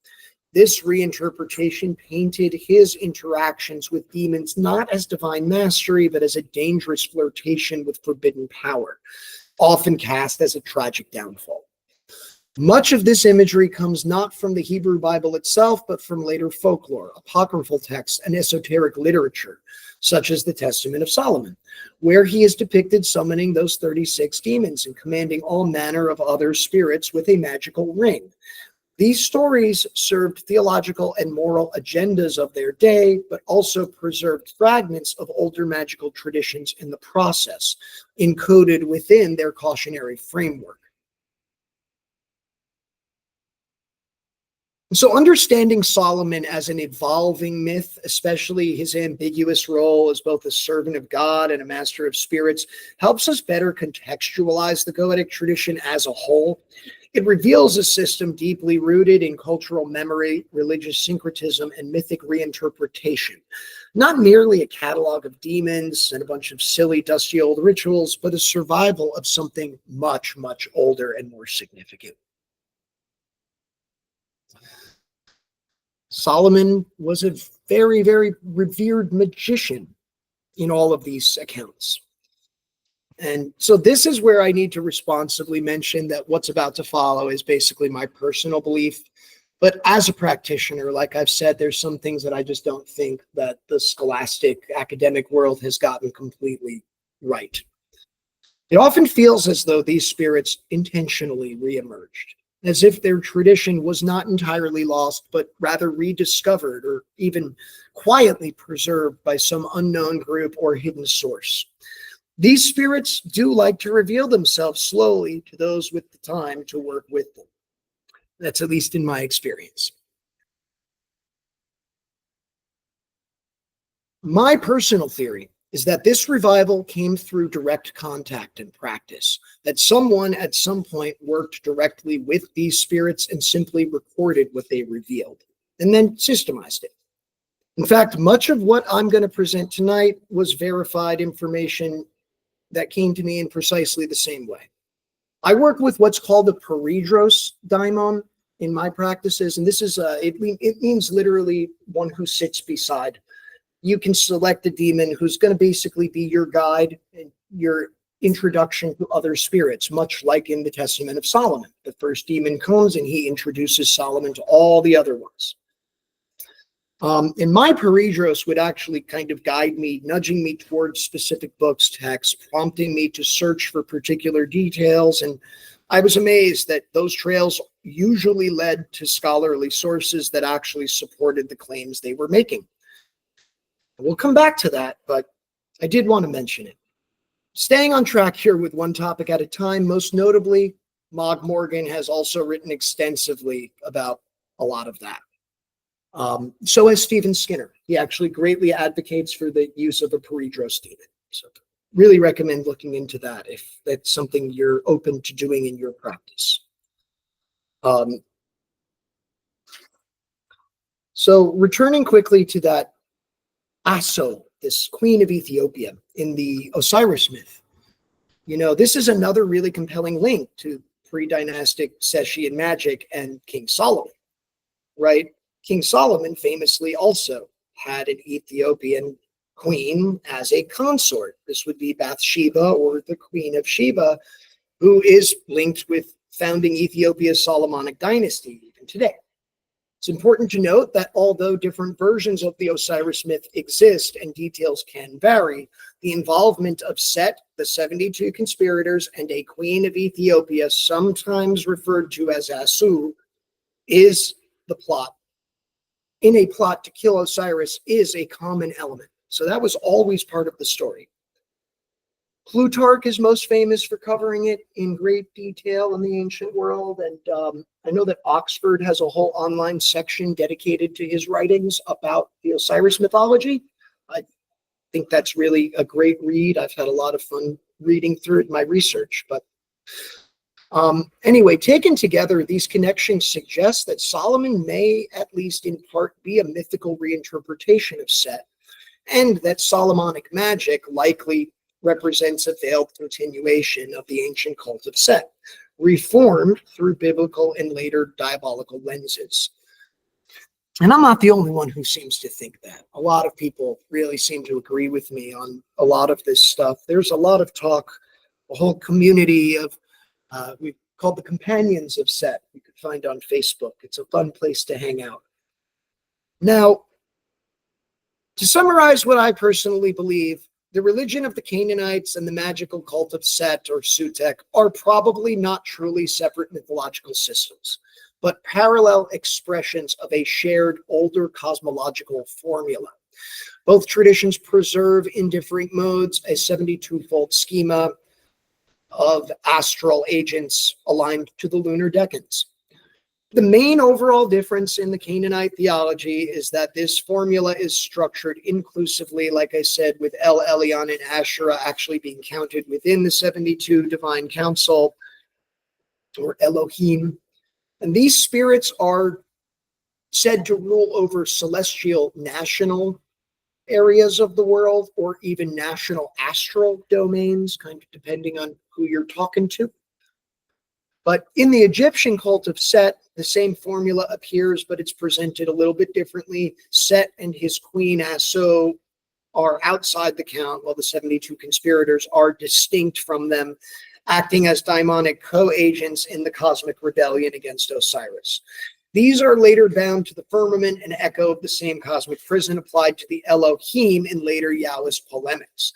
This reinterpretation painted his interactions with demons not as divine mastery, but as a dangerous flirtation with forbidden power, often cast as a tragic downfall. Much of this imagery comes not from the Hebrew Bible itself, but from later folklore, apocryphal texts, and esoteric literature, such as the Testament of Solomon, where he is depicted summoning those 36 demons and commanding all manner of other spirits with a magical ring. These stories served theological and moral agendas of their day, but also preserved fragments of older magical traditions in the process, encoded within their cautionary framework. So understanding Solomon as an evolving myth, especially his ambiguous role as both a servant of God and a master of spirits, helps us better contextualize the Goetic tradition as a whole. It reveals a system deeply rooted in cultural memory, religious syncretism, and mythic reinterpretation. Not merely a catalog of demons and a bunch of silly, dusty old rituals, but a survival of something much, much older and more significant. Solomon was a very, very revered magician in all of these accounts. And so this is where I need to responsibly mention that what's about to follow is basically my personal belief. But as a practitioner, like I've said, there's some things that I just don't think that the scholastic academic world has gotten completely right. It often feels as though these spirits intentionally reemerged, as if their tradition was not entirely lost, but rather rediscovered or even quietly preserved by some unknown group or hidden source. These spirits do like to reveal themselves slowly to those with the time to work with them. That's at least in my experience. My personal theory is that this revival came through direct contact and practice, that someone at some point worked directly with these spirits and simply recorded what they revealed, and then systemized it. In fact, much of what I'm going to present tonight was verified information that came to me in precisely the same way. I work with what's called a peridros daimon in my practices, and this is it means literally one who sits beside. You can select a demon who's going to basically be your guide and your introduction to other spirits, much like in the Testament of Solomon. The first demon comes and he introduces Solomon to all the other ones. And my peridros would actually kind of guide me, nudging me towards specific books, texts, prompting me to search for particular details. And I was amazed that those trails usually led to scholarly sources that actually supported the claims they were making. We'll come back to that, but I did want to mention it. Staying on track here with one topic at a time, most notably, Mog Morgan has also written extensively about a lot of that. So has Stephen Skinner. He actually greatly advocates for the use of a peridros demon. So really recommend looking into that if that's something you're open to doing in your practice. So returning quickly to that Aso, this queen of Ethiopia in the Osiris myth. You know, this is another really compelling link to pre-dynastic Seshian magic and King Solomon, right? King Solomon famously also had an Ethiopian queen as a consort. This would be Bathsheba, or the Queen of Sheba, who is linked with founding Ethiopia's Solomonic dynasty even today. It's important to note that although different versions of the Osiris myth exist and details can vary, the involvement of Set, the 72 conspirators, and a queen of Ethiopia, sometimes referred to as Asu, is the plot. In a plot to kill Osiris is a common element. So that was always part of the story. Plutarch is most famous for covering it in great detail in the ancient world. And I know that Oxford has a whole online section dedicated to his writings about the Osiris mythology. I think that's really a great read. I've had a lot of fun reading through it in my research. But anyway, taken together, these connections suggest that Solomon may, at least in part, be a mythical reinterpretation of Set, and that Solomonic magic likely represents a veiled continuation of the ancient cult of Set, reformed through biblical and later diabolical lenses. And I'm not the only one who seems to think that. A lot of people really seem to agree with me on a lot of this stuff. There's a lot of talk, a whole community of, we called the Companions of Set, you could find on Facebook. It's a fun place to hang out. Now, to summarize what I personally believe, the religion of the Canaanites and the magical cult of Set, or Sutek, are probably not truly separate mythological systems, but parallel expressions of a shared older cosmological formula. Both traditions preserve in different modes a 72-fold schema of astral agents aligned to the lunar decans. The main overall difference in the Canaanite theology is that this formula is structured inclusively, like I said, with El Elyon and Asherah actually being counted within the 72 divine council, or Elohim. And these spirits are said to rule over celestial national areas of the world, or even national astral domains, kind of depending on who you're talking to. But in the Egyptian cult of Set, the same formula appears, but it's presented a little bit differently. Set and his queen Aso are outside the count, while the 72 conspirators are distinct from them, acting as daemonic co-agents in the cosmic rebellion against Osiris. These are later bound to the firmament, an echo of the same cosmic prison applied to the Elohim in later Yahwist polemics.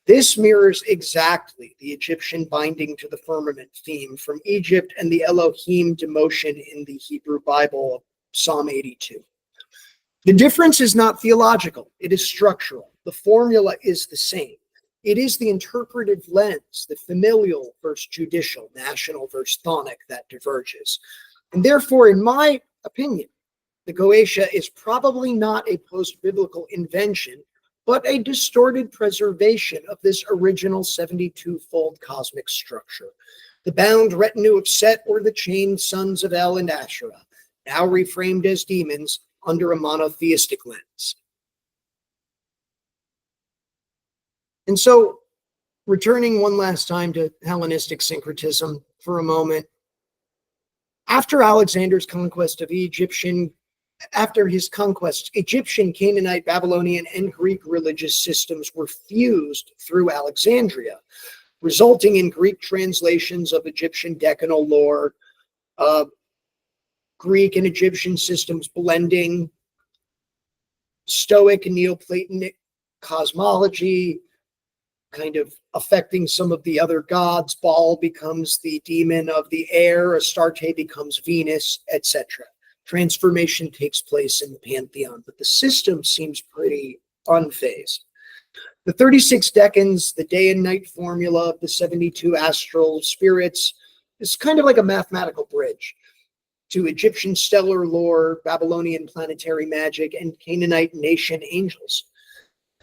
This mirrors exactly the Egyptian binding to the firmament theme from Egypt and the Elohim demotion in the Hebrew Bible, Psalm 82. The difference is not theological, it is structural. The formula is the same. It is the interpretive lens, the familial versus judicial, national versus chthonic, that diverges. And therefore, in my opinion, the Goetia is probably not a post-biblical invention, but a distorted preservation of this original 72-fold cosmic structure. The bound retinue of Set or the chained sons of El and Asherah, now reframed as demons under a monotheistic lens. And so, returning one last time to Hellenistic syncretism for a moment, after Alexander's conquest of Egyptian, Canaanite, Babylonian, and Greek religious systems were fused through Alexandria, resulting in Greek translations of Egyptian decanal lore, Greek and Egyptian systems blending, Stoic and Neoplatonic cosmology, kind of affecting some of the other gods. Baal becomes the demon of the air, Astarte becomes Venus, etc. Transformation takes place in the pantheon, but the system seems pretty unfazed. The 36 decans, the day and night formula of the 72 astral spirits, is kind of like a mathematical bridge to Egyptian stellar lore, Babylonian planetary magic, and Canaanite nation angels.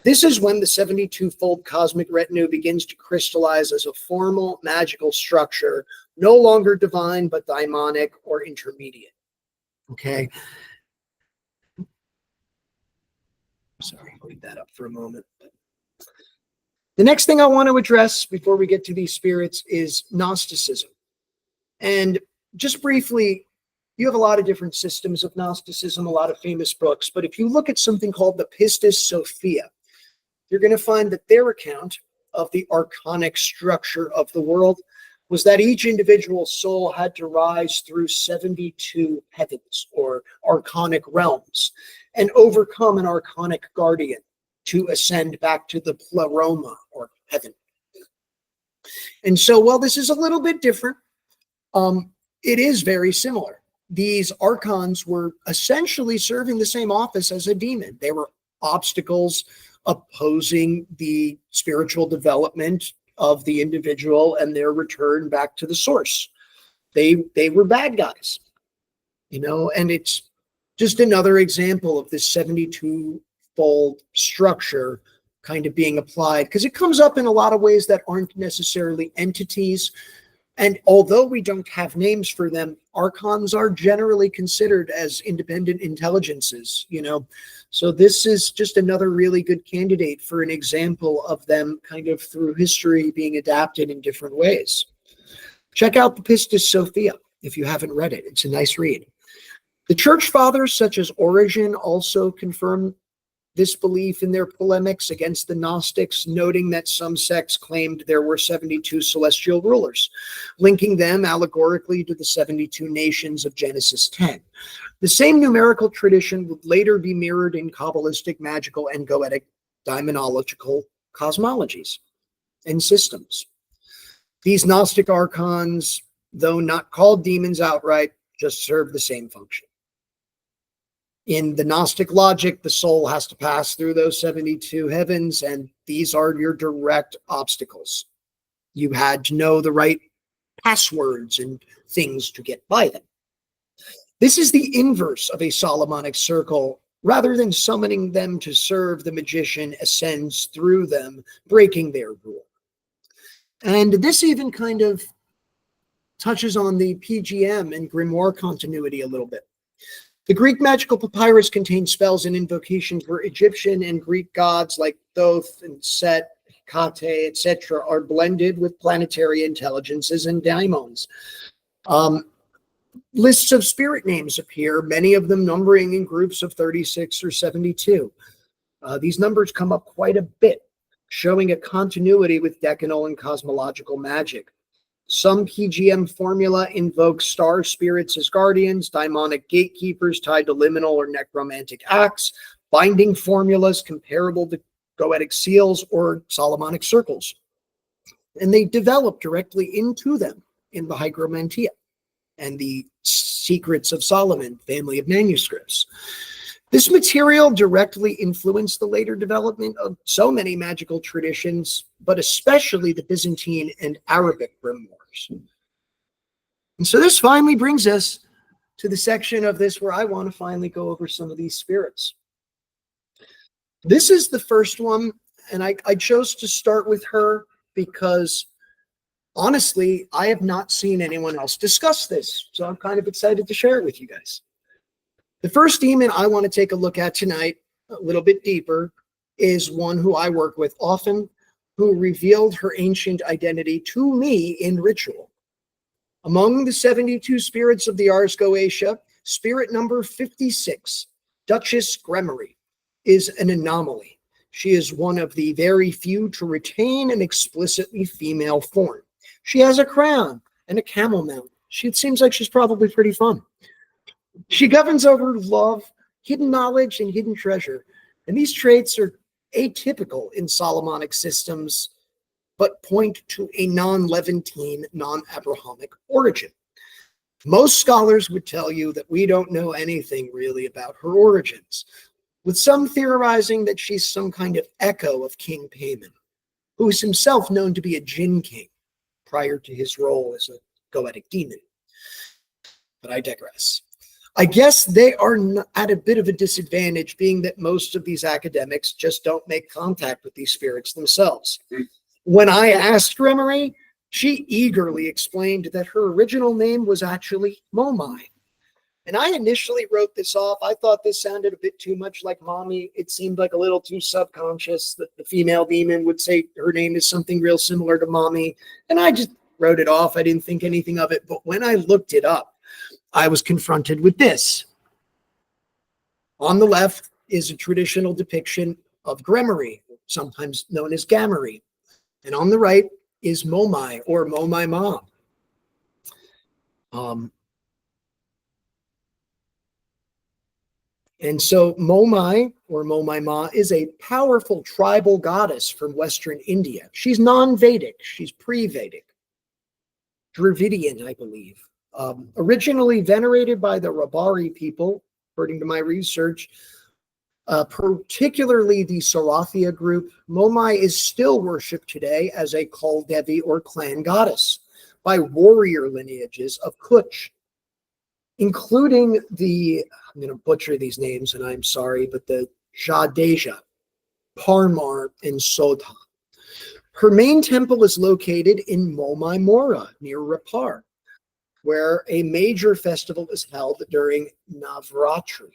This is when the 72-fold cosmic retinue begins to crystallize as a formal magical structure, no longer divine, but daemonic or intermediate. Okay. Sorry, I'll leave that up for a moment. The next thing I want to address before we get to these spirits is Gnosticism. And just briefly, you have a lot of different systems of Gnosticism, a lot of famous books, but if you look at something called the Pistis Sophia, you're going to find that their account of the archonic structure of the world was that each individual soul had to rise through 72 heavens or archonic realms and overcome an archonic guardian to ascend back to the pleroma or heaven. And so while this is a little bit different, it is very similar. These archons were essentially serving the same office as a demon. They were obstacles opposing the spiritual development of the individual and their return back to the source. They were bad guys, and it's just another example of this 72-fold structure kind of being applied, because it comes up in a lot of ways that aren't necessarily entities. And although we don't have names for them, archons are generally considered as independent intelligences, So this is just another really good candidate for an example of them kind of through history being adapted in different ways. Check out the Pistis Sophia if you haven't read it. It's a nice read. The church fathers, such as Origen, also confirm this belief in their polemics against the Gnostics, noting that some sects claimed there were 72 celestial rulers, linking them allegorically to the 72 nations of Genesis 10. The same numerical tradition would later be mirrored in Kabbalistic, magical, and Goetic daimonological cosmologies and systems. These Gnostic archons, though not called demons outright, just serve the same function. In the Gnostic logic, the soul has to pass through those 72 heavens, and these are your direct obstacles. You had to know the right passwords and things to get by them. This is the inverse of a Solomonic circle. Rather than summoning them to serve, the magician ascends through them, breaking their rule. And this even kind of touches on the PGM and grimoire continuity a little bit. The Greek magical papyrus contains spells and invocations where Egyptian and Greek gods like Thoth and Set, Hecate, etc. are blended with planetary intelligences and daemons. Lists of spirit names appear, many of them numbering in groups of 36 or 72. These numbers come up quite a bit, showing a continuity with decanal and cosmological magic. Some PGM formula invokes star spirits as guardians, daemonic gatekeepers tied to liminal or necromantic acts, binding formulas comparable to Goetic seals or Solomonic circles. And they develop directly into them in the Hygromantia and the Secrets of Solomon family of manuscripts. This material directly influenced the later development of so many magical traditions, but especially the Byzantine and Arabic grimoires. And so this finally brings us to the section of this where I want to finally go over some of these spirits. This is the first one, and I chose to start with her because honestly, I have not seen anyone else discuss this, so I'm kind of excited to share it with you guys. The first demon I want to take a look at tonight, a little bit deeper, is one who I work with often, who revealed her ancient identity to me in ritual. Among the 72 spirits of the Ars Goetia, spirit number 56, Duchess Gremory, is an anomaly. She is one of the very few to retain an explicitly female form. She has a crown and a camel mount. It seems like she's probably pretty fun. She governs over love, hidden knowledge, and hidden treasure. And these traits are atypical in Solomonic systems, but point to a non-Levantine, non-Abrahamic origin. Most scholars would tell you that we don't know anything really about her origins, with some theorizing that she's some kind of echo of King Paimon, who is himself known to be a djinn king prior to his role as a Goetic demon. But I digress. I guess they are at a bit of a disadvantage, being that most of these academics just don't make contact with these spirits themselves. When I asked Gremory, she eagerly explained that her original name was actually Momai. And I initially wrote this off. I thought this sounded a bit too much like mommy. It seemed like a little too subconscious that the female demon would say her name is something real similar to mommy. And I just wrote it off. I didn't think anything of it. But when I looked it up, I was confronted with this. On the left is a traditional depiction of Gremory, sometimes known as Gamory. And on the right is Momai, or Momai Ma. And so Momai, or Momai Ma, is a powerful tribal goddess from Western India. She's non-Vedic. She's pre-Vedic. Dravidian, I believe. Originally venerated by the Rabari people, according to my research, particularly the Sarathia group, Momai is still worshipped today as a Kul Devi or clan goddess by warrior lineages of Kutch, including the, I'm going to butcher these names and I'm sorry, but the Jadeja, Parmar, and Sodha. Her main temple is located in Momai Mora near Rapar, where a major festival is held during Navratri.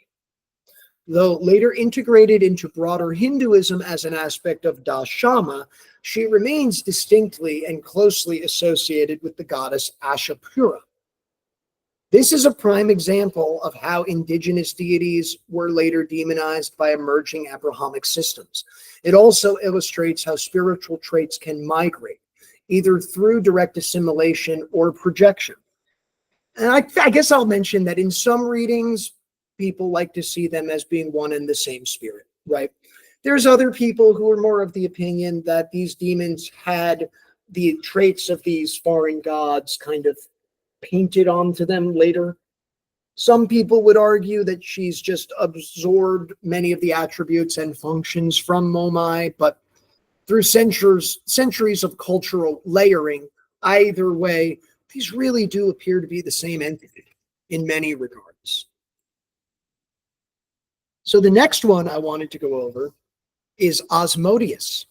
Though later integrated into broader Hinduism as an aspect of Dashama, she remains distinctly and closely associated with the goddess Ashapura. This is a prime example of how indigenous deities were later demonized by emerging Abrahamic systems. It also illustrates how spiritual traits can migrate, either through direct assimilation or projection. And I guess I'll mention that in some readings, people like to see them as being one and the same spirit, right? There's other people who are more of the opinion that these demons had the traits of these foreign gods kind of painted onto them later. Some people would argue that she's just absorbed many of the attributes and functions from Momai, but through centuries of cultural layering, either way, these really do appear to be the same entity in many regards. So the next one I wanted to go over is Asmodeus.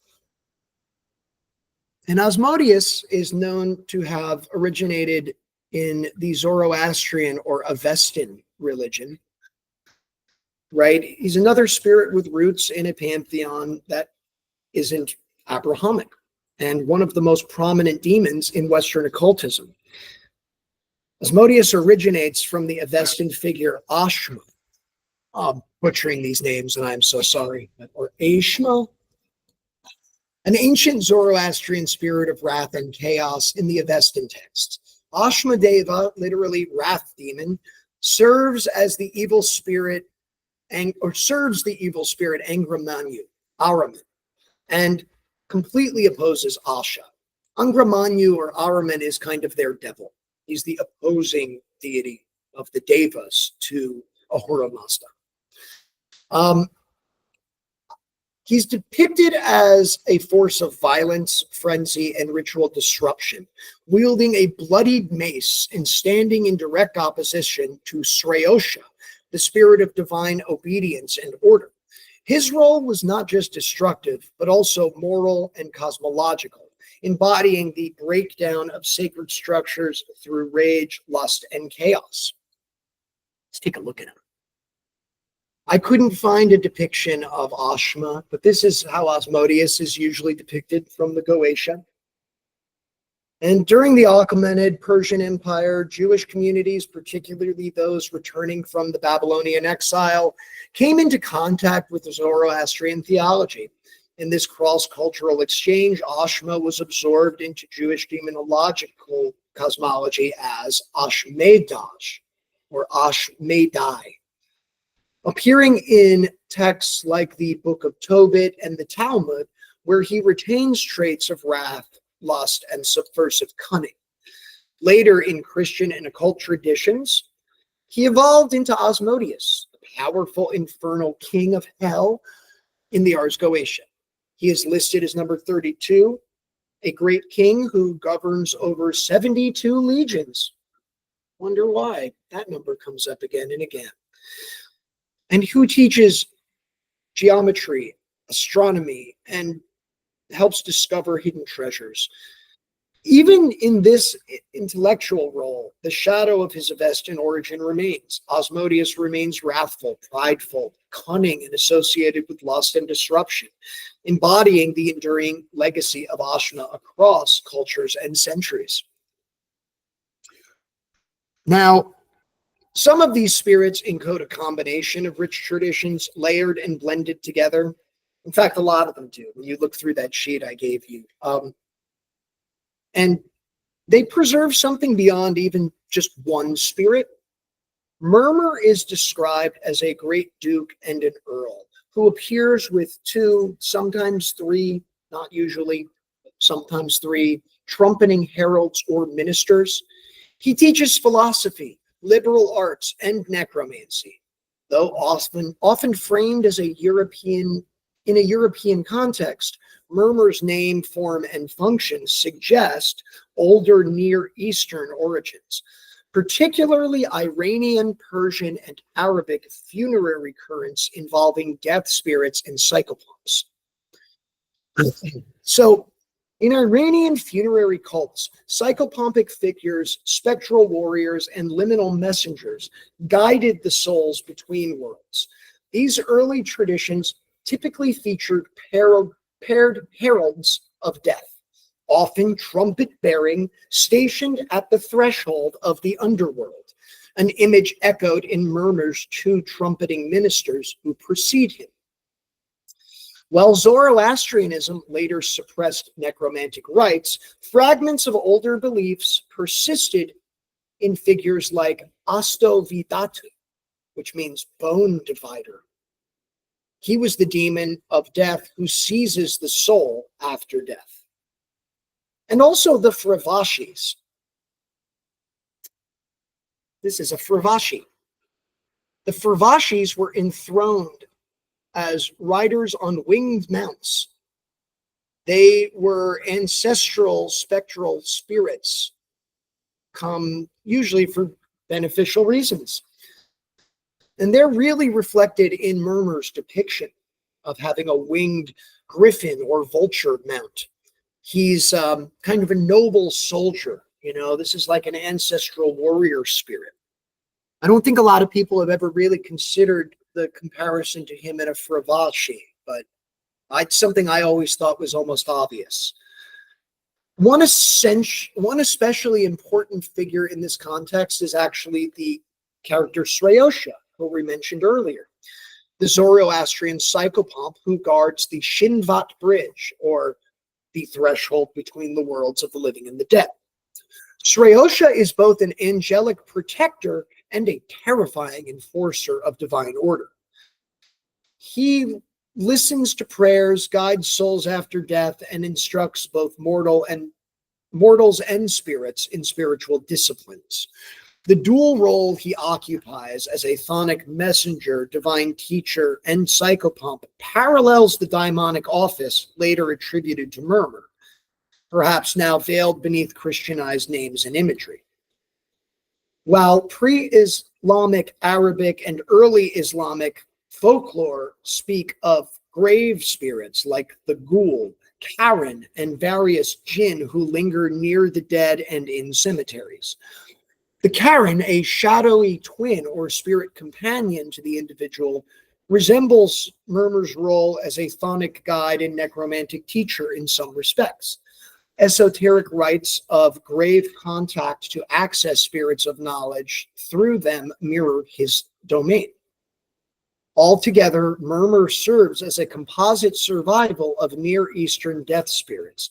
And Asmodeus is known to have originated in the Zoroastrian or Avestan religion, right? He's another spirit with roots in a pantheon that isn't Abrahamic, and one of the most prominent demons in Western occultism. Asmodeus originates from the Avestan figure Ashma. I'm butchering these names, and I'm so sorry. Or Ashma, an ancient Zoroastrian spirit of wrath and chaos in the Avestan texts. Ashma Deva, literally wrath demon, serves the evil spirit Angramanyu, Araman, and completely opposes Asha. Angramanyu or Araman is kind of their devil. He's the opposing deity of the Devas to Ahura Mazda. He's depicted as a force of violence, frenzy, and ritual disruption, wielding a bloodied mace and standing in direct opposition to Sreyosha, the spirit of divine obedience and order. His role was not just destructive, but also moral and cosmological, embodying the breakdown of sacred structures through rage, lust, and chaos. Let's take a look at him. I couldn't find a depiction of Ashma, but this is how Asmodeus is usually depicted from the Goetia. And during the Achaemenid Persian Empire, Jewish communities, particularly those returning from the Babylonian exile, came into contact with the Zoroastrian theology. In this cross-cultural exchange, Ashma was absorbed into Jewish demonological cosmology as Ashmedash or Ashmedai, appearing in texts like the Book of Tobit and the Talmud, where he retains traits of wrath, lust, and subversive cunning. Later, in Christian and occult traditions, he evolved into Asmodeus, the powerful infernal king of hell in the Ars Goetia. He is listed as number 32, a great king who governs over 72 legions. Wonder why that number comes up again and again. And who teaches geometry, astronomy, and helps discover hidden treasures. Even in this intellectual role, the shadow of his Avestan origin remains. Asmodeus remains wrathful, prideful, cunning, and associated with lust and disruption, embodying the enduring legacy of Ashma across cultures and centuries. Now, some of these spirits encode a combination of rich traditions layered and blended together. In fact, a lot of them do, when you look through that sheet I gave you. And they preserve something beyond even just one spirit. Murmur is described as a great duke and an earl who appears with two, sometimes three, not usually, sometimes three, trumpeting heralds or ministers. He teaches philosophy, liberal arts, and necromancy, though often framed as in a European context. Murmur's name, form, and function suggest older Near Eastern origins, particularly Iranian, Persian, and Arabic funerary currents involving death spirits and psychopomps. So, in Iranian funerary cults, psychopompic figures, spectral warriors, and liminal messengers guided the souls between worlds. These early traditions typically featured paired heralds of death, often trumpet-bearing, stationed at the threshold of the underworld, an image echoed in Murmur's two trumpeting ministers who precede him. While Zoroastrianism later suppressed necromantic rites, fragments of older beliefs persisted in figures like Astovidatu, which means bone divider. He was the demon of death who seizes the soul after death. And also the Fravashis. This is a Fravashi. The Fravashis were enthroned as riders on winged mounts. They were ancestral spectral spirits, come usually for beneficial reasons. And they're really reflected in Murmur's depiction of having a winged griffin or vulture mount. He's kind of a noble soldier. You know, this is like an ancestral warrior spirit. I don't think a lot of people have ever really considered the comparison to him in a Fravashi, but it's something I always thought was almost obvious. One especially important figure in this context is actually the character Sreyosha, who we mentioned earlier, the Zoroastrian psychopomp who guards the Shinvat Bridge, or the threshold between the worlds of the living and the dead. Sreyosha is both an angelic protector and a terrifying enforcer of divine order. He listens to prayers, guides souls after death, and instructs both mortals and spirits in spiritual disciplines. The dual role he occupies as a chthonic messenger, divine teacher, and psychopomp parallels the daemonic office later attributed to Murmur, perhaps now veiled beneath Christianized names and imagery. While pre-Islamic Arabic and early Islamic Folklore speak of grave spirits like the ghoul, Karen, and various djinn who linger near the dead and in cemeteries. The Karen, a shadowy twin or spirit companion to the individual, resembles Murmur's role as a chthonic guide and necromantic teacher in some respects. Esoteric rites of grave contact to access spirits of knowledge through them mirror his domain. Altogether, Murmur serves as a composite survival of Near Eastern death spirits,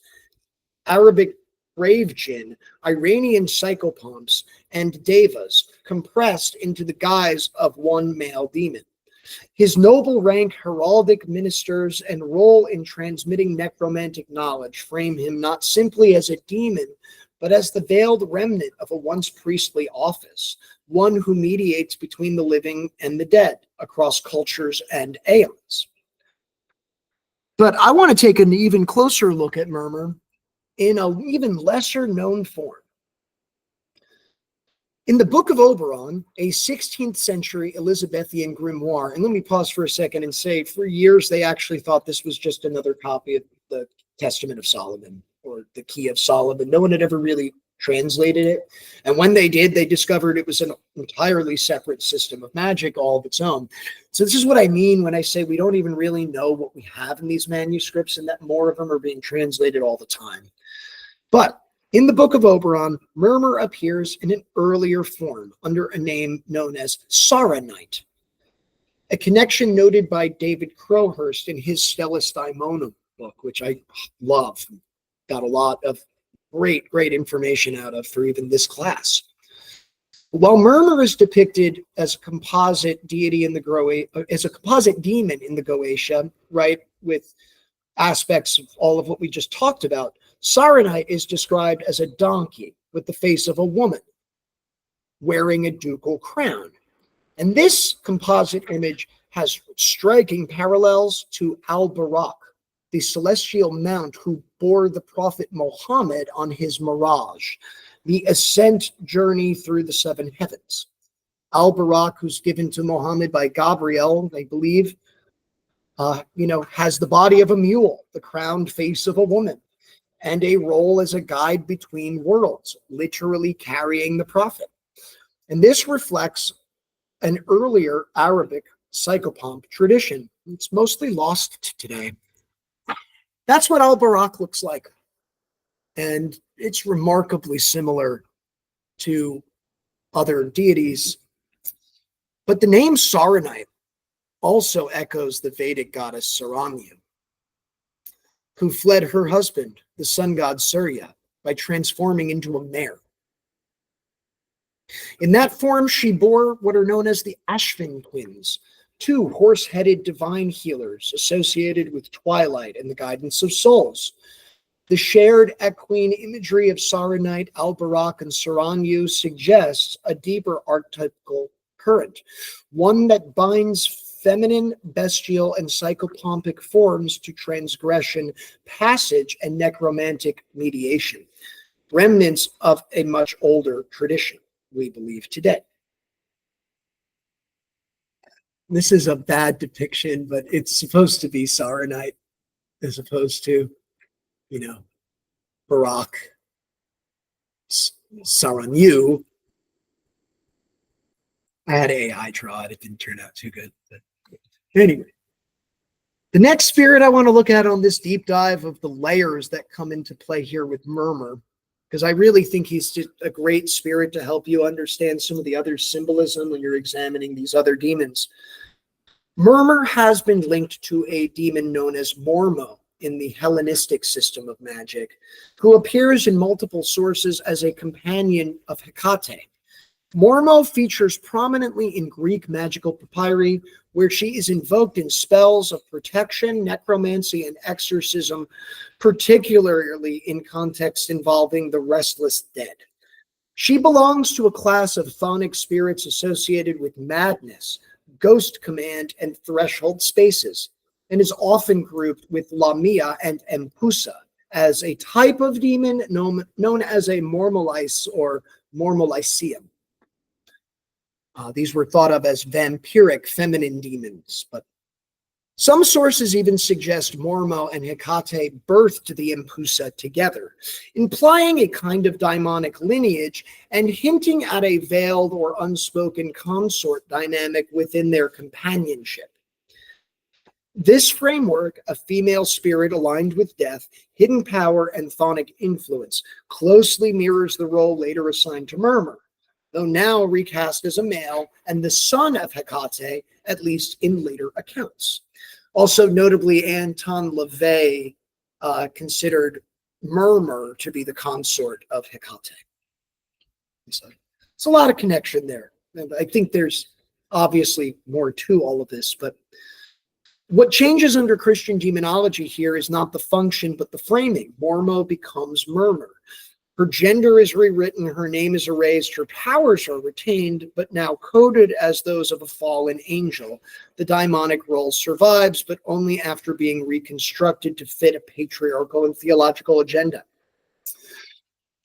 Arabic grave jinn, Iranian psychopomps, and devas, compressed into the guise of one male demon. His noble rank, heraldic ministers, and role in transmitting necromantic knowledge frame him not simply as a demon, but as the veiled remnant of a once priestly office, one who mediates between the living and the dead across cultures and aeons. But I want to take an even closer look at Murmur in an even lesser known form. In the Book of Oberon, a 16th century Elizabethan grimoire, and let me pause for a second and say, for years they actually thought this was just another copy of the Testament of Solomon or the Key of Solomon. No one had ever really translated it. And when they did, they discovered it was an entirely separate system of magic, all of its own. So this is what I mean when I say we don't even really know what we have in these manuscripts and that more of them are being translated all the time. But in the Book of Oberon, Murmur appears in an earlier form under a name known as Saronite, a connection noted by David Crowhurst in his Stellus Daemonum book, which I love. Got a lot of great information out of for even this class. While Murmur is depicted as a composite deity in the as a composite demon in the Goetia, right, with aspects of all of what we just talked about, Saronite is described as a donkey with the face of a woman wearing a ducal crown. And this composite image has striking parallels to Al-Barak, the celestial mount who bore the prophet Muhammad on his mirage, the ascent journey through the seven heavens. Al-Barak, who's given to Muhammad by Gabriel, I believe, has the body of a mule, the crowned face of a woman, and a role as a guide between worlds, literally carrying the prophet. And this reflects an earlier Arabic psychopomp tradition. It's mostly lost today. That's what Al-Barak looks like. And it's remarkably similar to other deities. But the name Saronite also echoes the Vedic goddess Saranyu, who fled her husband, the sun god Surya, by transforming into a mare. In that form, she bore what are known as the Ashvin twins, two horse-headed divine healers associated with twilight and the guidance of souls. The shared equine imagery of Saronite, Al-Barak, and Saranyu suggests a deeper archetypical current, one that binds feminine, bestial, and psychopompic forms to transgression, passage, and necromantic mediation, remnants of a much older tradition, we believe today. This is a bad depiction, but it's supposed to be Saronite as opposed to, Barak, Saranyu. I had AI draw it. It didn't turn out too good. But anyway, the next spirit I want to look at on this deep dive of the layers that come into play here with Murmur, because I really think he's just a great spirit to help you understand some of the other symbolism when you're examining these other demons. Murmur has been linked to a demon known as Mormo in the Hellenistic system of magic, who appears in multiple sources as a companion of Hecate. Mormo features prominently in Greek magical papyri, where she is invoked in spells of protection, necromancy, and exorcism, particularly in contexts involving the restless dead. She belongs to a class of chthonic spirits associated with madness, ghost command, and threshold spaces, and is often grouped with Lamia and Empusa as a type of demon known as a Mormolice or Mormoliceum. These were thought of as vampiric feminine demons, but some sources even suggest Mormo and Hecate birthed the Impusa together, implying a kind of daimonic lineage and hinting at a veiled or unspoken consort dynamic within their companionship. This framework, a female spirit aligned with death, hidden power, and chthonic influence, closely mirrors the role later assigned to Murmur, though now recast as a male and the son of Hecate, at least in later accounts. Also, notably, Anton LaVey considered Murmur to be the consort of Hecate. So it's a lot of connection there. And I think there's obviously more to all of this, but what changes under Christian demonology here is not the function, but the framing. Mormo becomes Murmur. Her gender is rewritten, her name is erased, her powers are retained, but now coded as those of a fallen angel. The daimonic role survives, but only after being reconstructed to fit a patriarchal and theological agenda.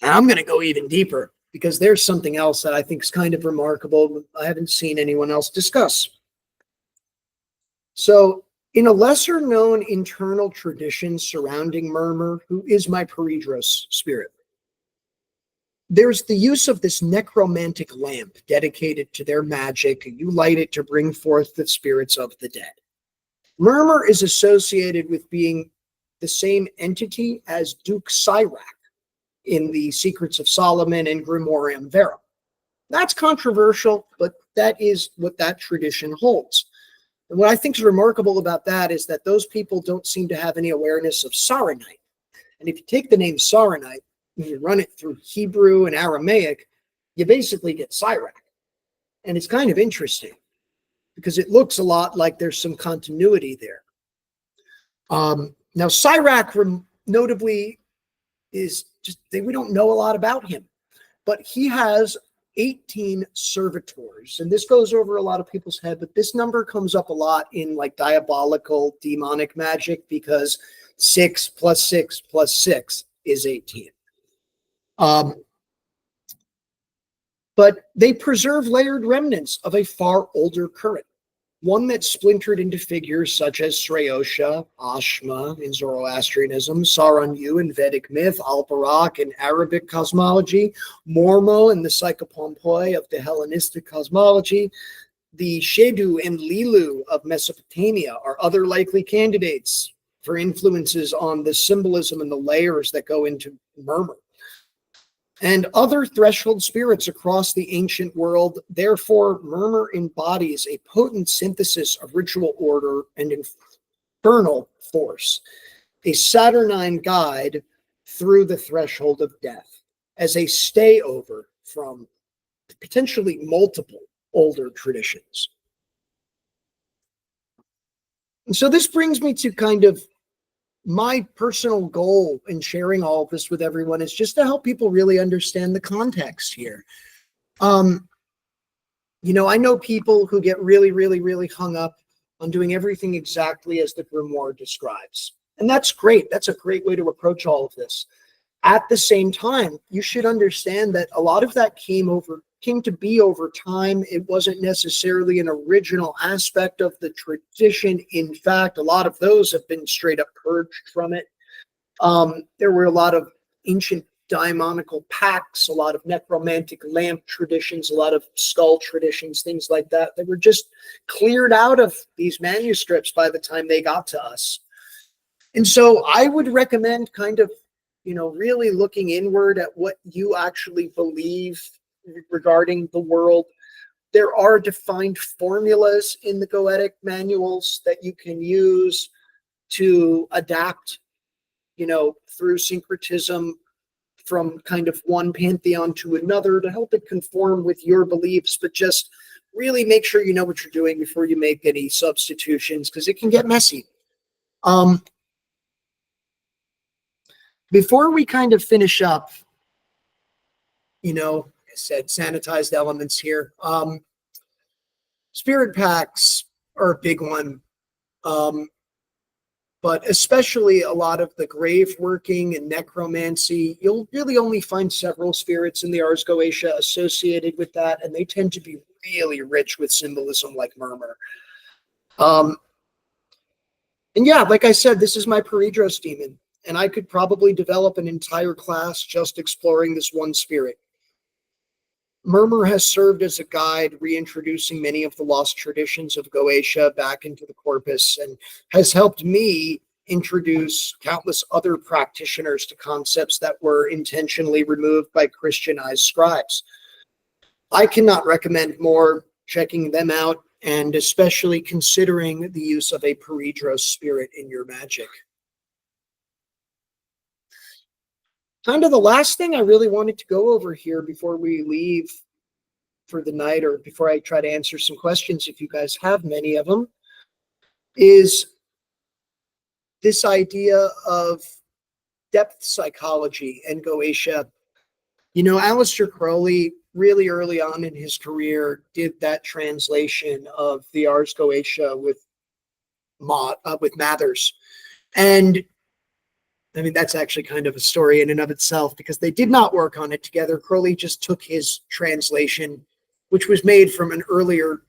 And I'm going to go even deeper, because there's something else that I think is kind of remarkable I haven't seen anyone else discuss. So, in a lesser-known internal tradition surrounding Murmur, who is my Peridros spirit, there's the use of this necromantic lamp dedicated to their magic. You light it to bring forth the spirits of the dead. Murmur is associated with being the same entity as Duke Sirach in the Secrets of Solomon and Grimorium Verum. That's controversial, but that is what that tradition holds. And what I think is remarkable about that is that those people don't seem to have any awareness of Saronite. And if you take the name Saronite, and you run it through Hebrew and Aramaic, you basically get Sirach. And it's kind of interesting because it looks a lot like there's some continuity there. Now, Sirach notably is just, we don't know a lot about him, but he has 18 servitors. And this goes over a lot of people's head, but this number comes up a lot in like diabolical demonic magic because 6 plus 6 plus 6 is 18. But they preserve layered remnants of a far older current, one that splintered into figures such as Sreyosha, Ashma in Zoroastrianism, Saranyu in Vedic myth, Alparak in Arabic cosmology, Mormo in the Psychopompoi of the Hellenistic cosmology, the Shedu and Lilu of Mesopotamia are other likely candidates for influences on the symbolism and the layers that go into Murmur. And other threshold spirits across the ancient world. Therefore, Murmur embodies a potent synthesis of ritual order and infernal force, a Saturnine guide through the threshold of death, as a stayover from potentially multiple older traditions. And so this brings me to kind of my personal goal in sharing all of this with everyone is just to help people really understand the context here. I know people who get really, really, really hung up on doing everything exactly as the grimoire describes. And that's great. That's a great way to approach all of this. At the same time, you should understand that a lot of that came to be over time. It wasn't necessarily an original aspect of the tradition. In fact, a lot of those have been straight up purged from it. There were a lot of ancient daimonical pacts, a lot of necromantic lamp traditions, a lot of skull traditions, things like that were just cleared out of these manuscripts by the time they got to us. And so I would recommend kind of, really looking inward at what you actually believe regarding the world. There are defined formulas in the Goetic manuals that you can use to adapt, through syncretism from kind of one pantheon to another to help it conform with your beliefs, but just really make sure you know what you're doing before you make any substitutions, because it can get messy. Before we kind of finish up, I said sanitized elements here. Spirit packs are a big one. But especially a lot of the grave working and necromancy, you'll really only find several spirits in the Ars Goetia associated with that, and they tend to be really rich with symbolism like murmur. And yeah, like I said, this is my Peridros demon, and I could probably develop an entire class just exploring this one spirit. Murmur has served as a guide, reintroducing many of the lost traditions of Goetia back into the corpus, and has helped me introduce countless other practitioners to concepts that were intentionally removed by Christianized scribes. I cannot recommend more checking them out, and especially considering the use of a Peridros spirit in your magic. Kind of the last thing I really wanted to go over here before we leave for the night, or before I try to answer some questions, if you guys have many of them, is this idea of depth psychology and Goetia. You know, Aleister Crowley, really early on in his career, did that translation of the Ars Goetia with Mathers. And I mean, that's actually kind of a story in and of itself, because they did not work on it together. Crowley just took his translation, which was made from an earlier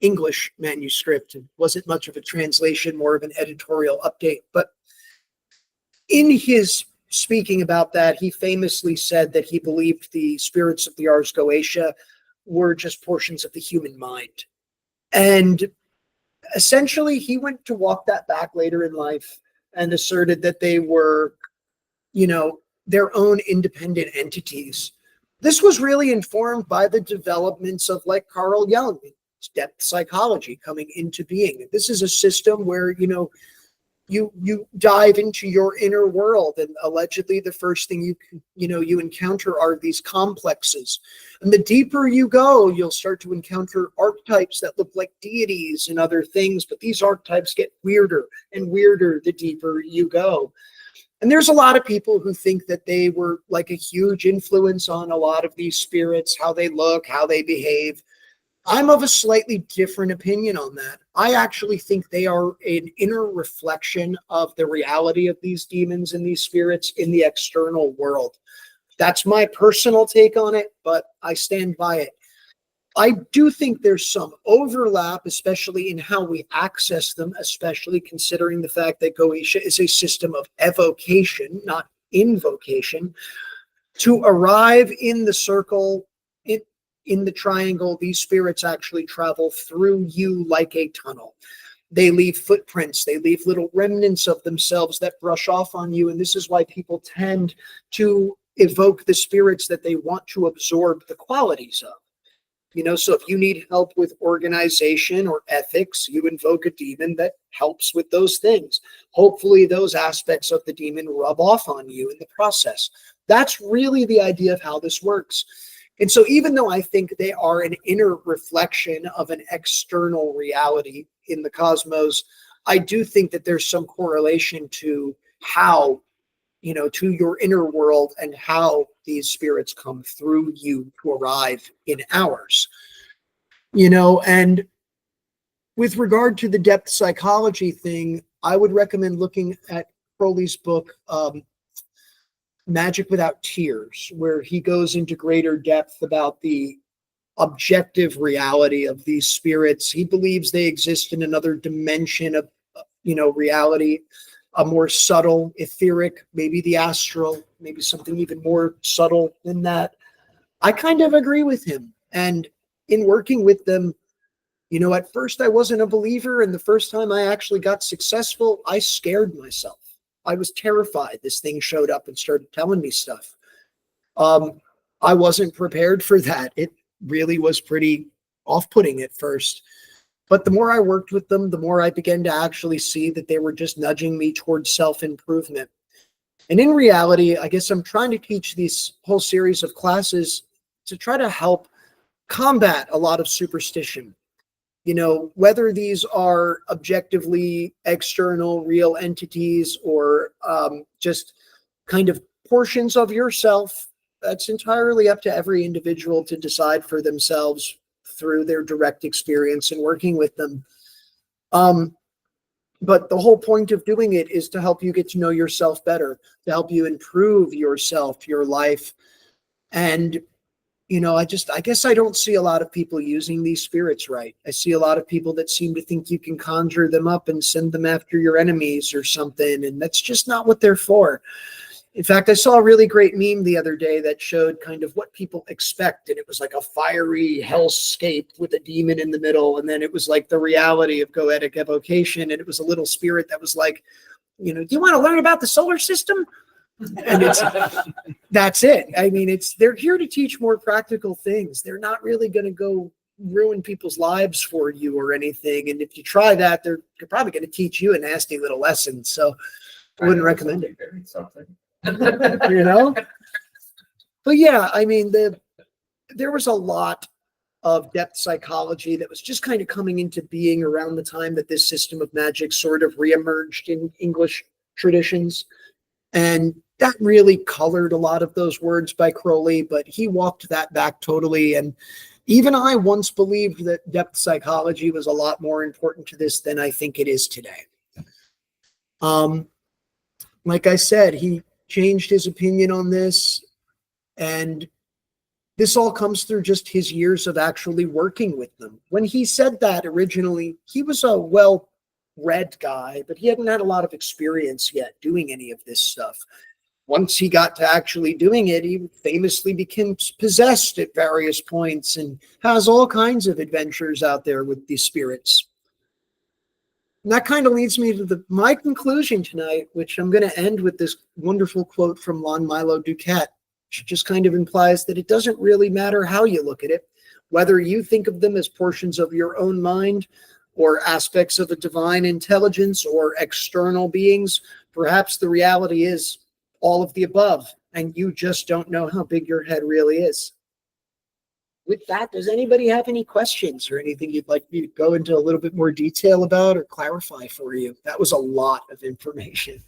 English manuscript. It wasn't much of a translation, more of an editorial update. But in his speaking about that, he famously said that he believed the spirits of the Ars Goetia were just portions of the human mind. And essentially, he went to walk that back later in life and asserted that they were, you know, their own independent entities. This was really informed by the developments of, like, Carl Jung, depth psychology coming into being. This is a system where, you know, you dive into your inner world, and allegedly the first thing you encounter are these complexes. And the deeper you go, you'll start to encounter archetypes that look like deities and other things, but these archetypes get weirder and weirder the deeper you go. And there's a lot of people who think that they were like a huge influence on a lot of these spirits, how they look, how they behave. I'm of a slightly different opinion on that. I actually think they are an inner reflection of the reality of these demons and these spirits in the external world. That's my personal take on it, but I stand by it. I do think there's some overlap, especially in how we access them, especially considering the fact that Goetia is a system of evocation, not invocation. To arrive in the circle, in the triangle, these spirits actually travel through you like a tunnel. They leave footprints. They leave little remnants of themselves that brush off on you. And this is why people tend to evoke the spirits that they want to absorb the qualities of. You know, so if you need help with organization or ethics, you invoke a demon that helps with those things. Hopefully those aspects of the demon rub off on you in the process. That's really the idea of how this works. And so even though I think they are an inner reflection of an external reality in the cosmos, I do think that there's some correlation to how, you know, to your inner world and how these spirits come through you to arrive in ours. You know, and with regard to the depth psychology thing, I would recommend looking at Crowley's book, Magick Without Tears, where he goes into greater depth about the objective reality of these spirits. He believes they exist in another dimension of, you know, reality, a more subtle, etheric, maybe the astral, maybe something even more subtle than that. I kind of agree with him. And in working with them, you know, at first I wasn't a believer, and the first time I actually got successful, I scared myself. I was terrified. This thing showed up and started telling me stuff. I wasn't prepared for that. It really was pretty off-putting at first. But the more I worked with them, the more I began to actually see that they were just nudging me towards self-improvement. And in reality, I guess I'm trying to teach these whole series of classes to try to help combat a lot of superstition. You know, whether these are objectively external, real entities, or just kind of portions of yourself, that's entirely up to every individual to decide for themselves through their direct experience in working with them. But the whole point of doing it is to help you get to know yourself better, to help you improve yourself, your life. And I guess I don't see a lot of people using these spirits right. I see a lot of people that seem to think you can conjure them up and send them after your enemies or something, and that's just not what they're for. In fact, I saw a really great meme the other day that showed kind of what people expect, and it was like a fiery hellscape with a demon in the middle, and then it was like the reality of Goetic evocation, and it was a little spirit that was like, do you want to learn about the solar system? And that's it. I mean, they're here to teach more practical things. They're not really going to go ruin people's lives for you or anything. And if you try that, they're probably going to teach you a nasty little lesson. So I wouldn't recommend it. But yeah, I mean, there was a lot of depth psychology that was just kind of coming into being around the time that this system of magic sort of reemerged in English traditions. And that really colored a lot of those words by Crowley, but he walked that back totally. And even I once believed that depth psychology was a lot more important to this than I think it is today. Like I said, he changed his opinion on this, and this all comes through just his years of actually working with them. When he said that originally, he was a well-read guy, but he hadn't had a lot of experience yet doing any of this stuff. Once he got to actually doing it, he famously became possessed at various points and has all kinds of adventures out there with these spirits. And that kind of leads me to my conclusion tonight, which I'm going to end with this wonderful quote from Lon Milo Duquette, which just kind of implies that it doesn't really matter how you look at it, whether you think of them as portions of your own mind or aspects of a divine intelligence or external beings. Perhaps the reality is all of the above, and you just don't know how big your head really is. With that, does anybody have any questions or anything you'd like me to go into a little bit more detail about or clarify for you? That was a lot of information.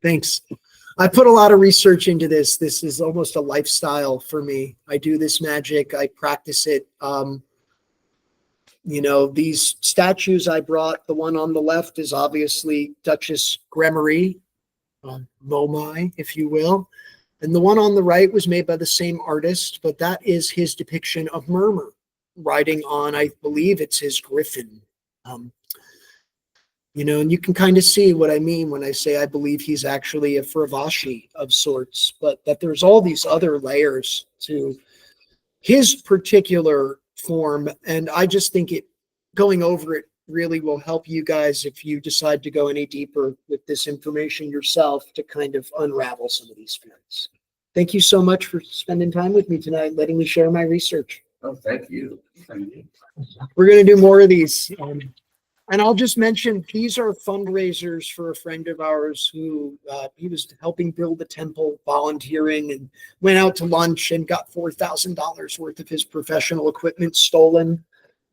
Thanks. I put a lot of research into this. This is almost a lifestyle for me. I do this magic. I practice it. These statues I brought, the one on the left is obviously Duchess Gremory, Momai, if you will. And the one on the right was made by the same artist, but that is his depiction of Murmur riding on, I believe it's his griffin. And you can kind of see what I mean when I say I believe he's actually a Fravashi of sorts, but that there's all these other layers to his particular form. And I just think going over it really will help you guys if you decide to go any deeper with this information yourself to kind of unravel some of these spirits. Thank you so much for spending time with me tonight, letting me share my research. Oh, thank you. Thank you. We're going to do more of these. And I'll just mention, these are fundraisers for a friend of ours who he was helping build the temple, volunteering, and went out to lunch and got $4,000 worth of his professional equipment stolen.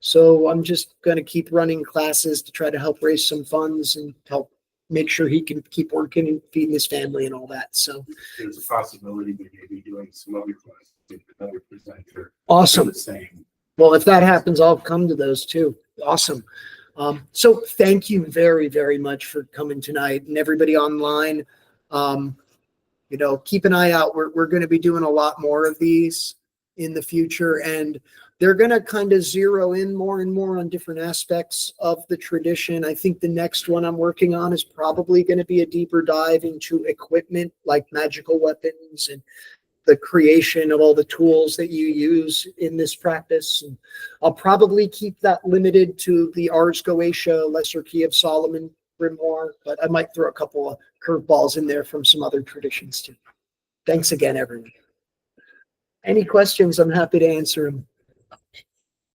So I'm just going to keep running classes to try to help raise some funds and help make sure he can keep working and feeding his family and all that. So there's a possibility we may be doing some other classes with another presenter. Awesome. The same. Well, if that happens, I'll come to those too. Awesome. So thank you very, very much for coming tonight, and everybody online. Keep an eye out. We're going to be doing a lot more of these in the future, and they're going to kind of zero in more and more on different aspects of the tradition. I think the next one I'm working on is probably going to be a deeper dive into equipment like magical weapons and the creation of all the tools that you use in this practice. And I'll probably keep that limited to the Ars Goetia, Lesser Key of Solomon grimoire, but I might throw a couple of curveballs in there from some other traditions too. Thanks again, everyone. Any questions? I'm happy to answer them.